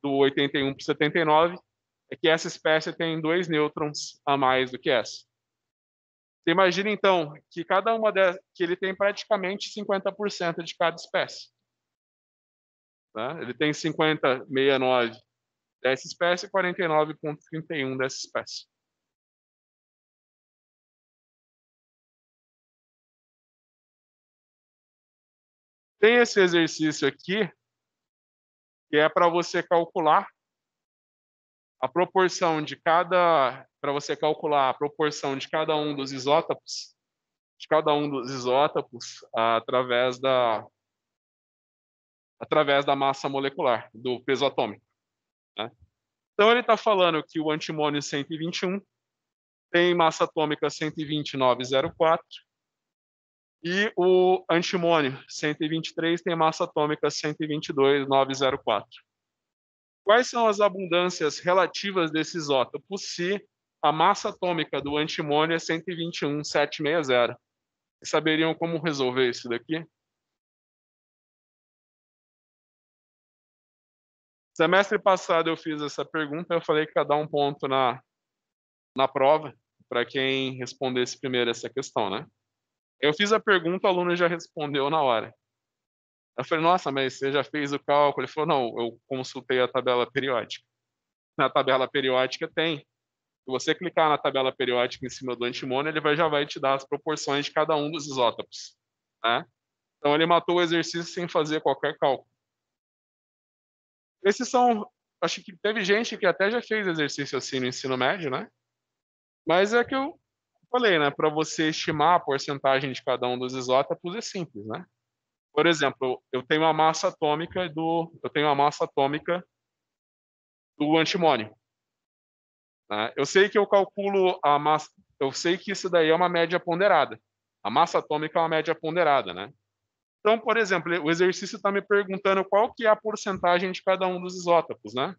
81 para o 79 é que essa espécie tem 2 nêutrons a mais do que essa. Você imagina, então, que cada uma que ele tem praticamente 50% de cada espécie. Tá? Ele tem 50,69 dessa espécie e 49,31 dessa espécie. Tem esse exercício aqui, que é para você calcular a proporção de cada, para você calcular a proporção de cada um dos isótopos, através da massa molecular, do peso atômico. Né? Então ele está falando que o antimônio 121 tem massa atômica 129,04 e o antimônio 123 tem massa atômica 122,904. Quais são as abundâncias relativas desses isótopos se a massa atômica do antimônio é 121,760? Vocês saberiam como resolver isso daqui? Semestre passado eu fiz essa pergunta, eu falei que ia dar um ponto na prova para quem respondesse primeiro essa questão, né? Eu fiz a pergunta, o aluno já respondeu na hora. Eu falei, nossa, mas você já fez o cálculo? Ele falou, não, eu consultei a tabela periódica. Na tabela periódica tem. Se você clicar na tabela periódica em cima do antimônio, ele já vai te dar as proporções de cada um dos isótopos. Né? Então, ele matou o exercício sem fazer qualquer cálculo. Esses são... Acho que teve gente que até já fez exercício assim no ensino médio, né? Mas é que eu falei, né? Para você estimar a porcentagem de cada um dos isótopos é simples, né? Por exemplo, eu tenho a massa atômica do antimônio. Né? Eu sei que eu calculo a massa, eu sei que isso daí é uma média ponderada. A massa atômica é uma média ponderada, né? Então, por exemplo, o exercício está me perguntando qual que é a porcentagem de cada um dos isótopos, né?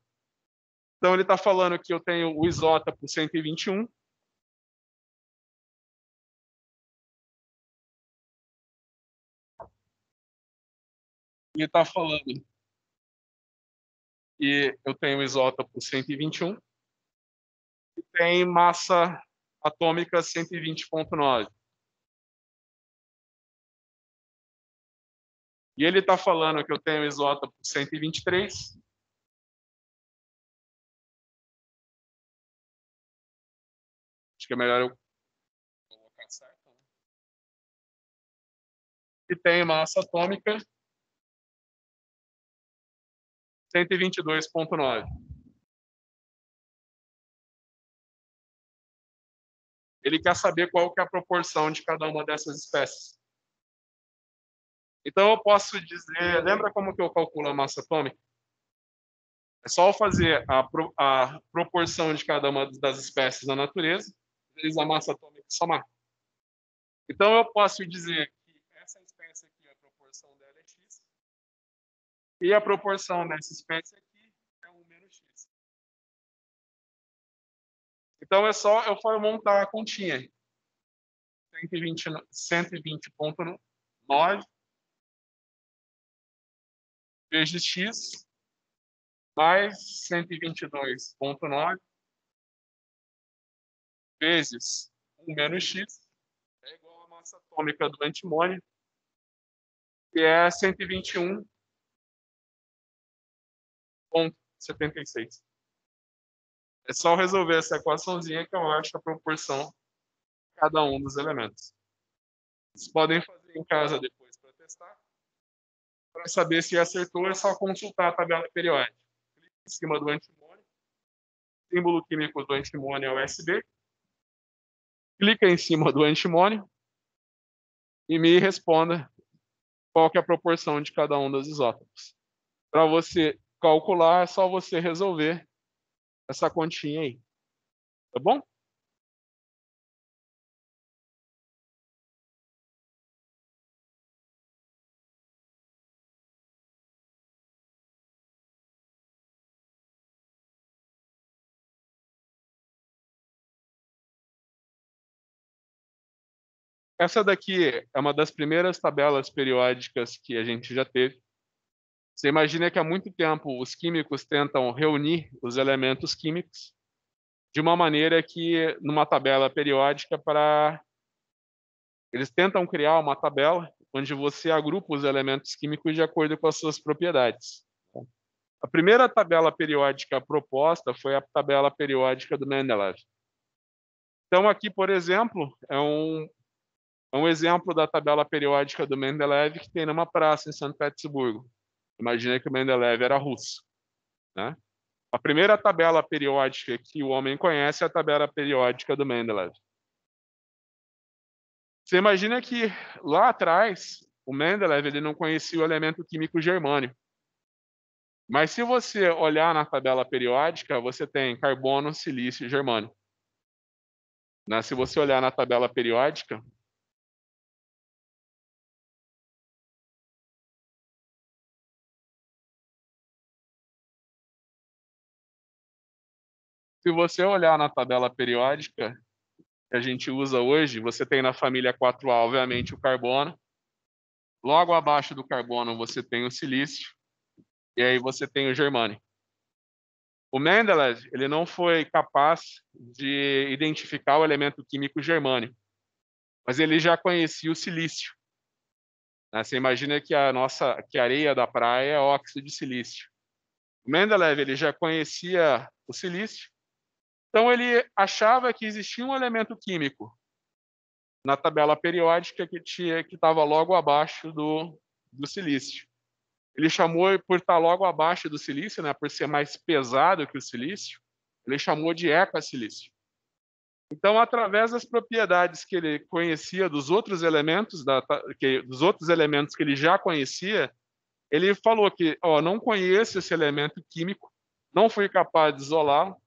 Então, ele está falando que eu tenho o isótopo 121, e está falando que eu tenho o isótopo 121 e tem massa atômica 120,9. E ele está falando que eu tenho o isótopo 123. Acho que é melhor eu colocar certo. Né? E tem massa atômica 122,9. Ele quer saber qual que é a proporção de cada uma dessas espécies. Então, eu posso dizer... Lembra como que eu calculo a massa atômica? É só eu fazer a proporção de cada uma das espécies na natureza, vezes a massa atômica e somar. Então, eu posso dizer que essa espécie aqui, a proporção dela é x, e a proporção dessa espécie aqui é 1 menos x. Então, é só eu for montar a continha. 120,9 vezes x mais 122,9 vezes 1 menos x é igual à massa atômica do antimônio, que é 121,76. É só resolver essa equaçãozinha que eu acho a proporção de cada um dos elementos. Vocês podem fazer em casa depois para testar. Para saber se acertou, é só consultar a tabela periódica. Clique em cima do antimônio. O símbolo químico do antimônio é USB. Clica em cima do antimônio e me responda qual que é a proporção de cada um dos isótopos. Para você calcular, é só você resolver essa continha aí. Tá bom? Essa daqui é uma das primeiras tabelas periódicas que a gente já teve. Você imagina que há muito tempo os químicos tentam reunir os elementos químicos de uma maneira que, numa tabela periódica, eles tentam criar uma tabela onde você agrupa os elementos químicos de acordo com as suas propriedades. A primeira tabela periódica proposta foi a tabela periódica do Mendeleev. Então, aqui, por exemplo, é um exemplo da tabela periódica do Mendeleev que tem numa praça em São Petersburgo. Imagina que o Mendeleev era russo, né? A primeira tabela periódica que o homem conhece é a tabela periódica do Mendeleev. Você imagina que lá atrás o Mendeleev ele não conhecia o elemento químico germânio. Mas se você olhar na tabela periódica, você tem carbono, silício e germânio. Né? Se você olhar na tabela periódica, se você olhar na tabela periódica que a gente usa hoje, você tem na família 4A, obviamente, o carbono. Logo abaixo do carbono você tem o silício e aí você tem o germânio. O Mendeleev ele não foi capaz de identificar o elemento químico germânio, mas ele já conhecia o silício. Né? Você imagina que que a areia da praia é óxido de silício. O Mendeleev ele já conhecia o silício, então ele achava que existia um elemento químico na tabela periódica que estava logo abaixo do silício. Ele chamou, por estar logo abaixo do silício, né, por ser mais pesado que o silício, ele chamou de eca-silício. Então, através das propriedades que ele conhecia dos outros elementos, dos outros elementos que ele já conhecia, ele falou que, não conheço esse elemento químico, não fui capaz de isolá-lo,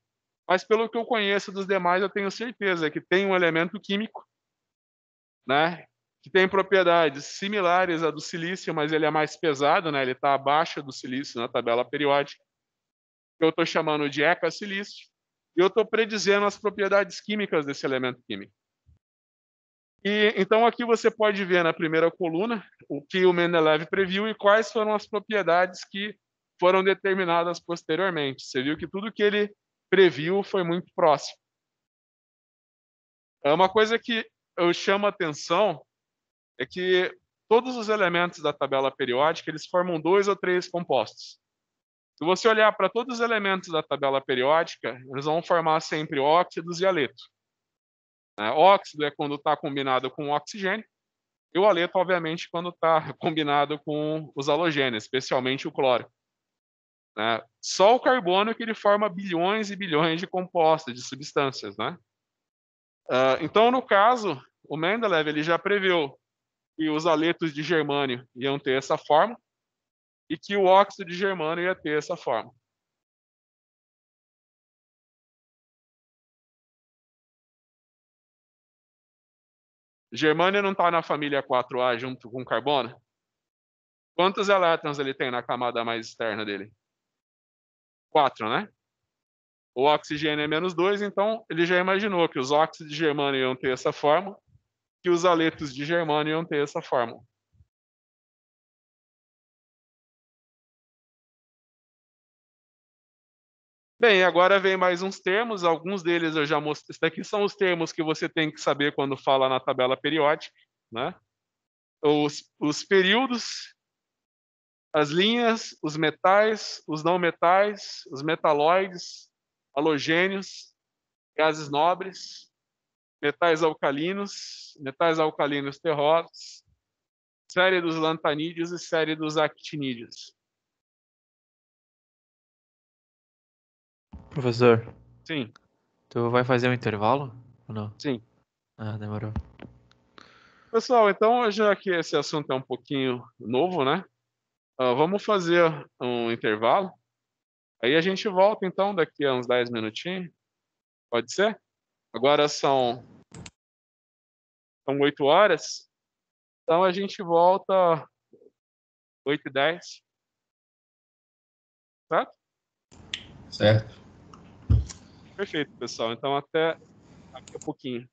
mas pelo que eu conheço dos demais, eu tenho certeza que tem um elemento químico, né, que tem propriedades similares à do silício, mas ele é mais pesado, né, ele está abaixo do silício na tabela periódica, que eu estou chamando de eca-silício, e eu estou predizendo as propriedades químicas desse elemento químico. E então aqui você pode ver na primeira coluna o que o Mendeleev previu e quais foram as propriedades que foram determinadas posteriormente. Você viu que tudo que ele previu foi muito próximo. Uma coisa que eu chamo a atenção é que todos os elementos da tabela periódica eles formam 2 ou 3 compostos. Se você olhar para todos os elementos da tabela periódica, eles vão formar sempre óxidos e haleto. Óxido é quando está combinado com oxigênio, e o haleto, obviamente, quando está combinado com os halogênios, especialmente o cloro. Só o carbono que ele forma bilhões e bilhões de compostos, de substâncias. Né? Então, no caso, o Mendeleev ele já previu que os haletos de germânio iam ter essa forma e que o óxido de germânio ia ter essa forma. Germânio não está na família 4A junto com carbono? Quantos elétrons ele tem na camada mais externa dele? 4, né? O oxigênio é -2, então ele já imaginou que os óxidos de germânio iam ter essa forma, que os haletos de germânio iam ter essa forma. Bem, agora vem mais uns termos, alguns deles eu já mostrei. Esses daqui são os termos que você tem que saber quando fala na tabela periódica, né? Os períodos, as linhas, os metais, os não metais, os metalóides, halogênios, gases nobres, metais alcalinos terrosos, série dos lantanídeos e série dos actinídeos. Professor, Sim, tu vai fazer um intervalo ou não? sim. Ah, demorou. Pessoal, então, já que esse assunto é um pouquinho novo, né? Vamos fazer um intervalo. Aí a gente volta, então, daqui a uns 10 minutinhos. Pode ser? Agora são 8 horas. Então a gente volta 8h10. Certo? Certo. Perfeito, pessoal. Então até daqui a pouquinho.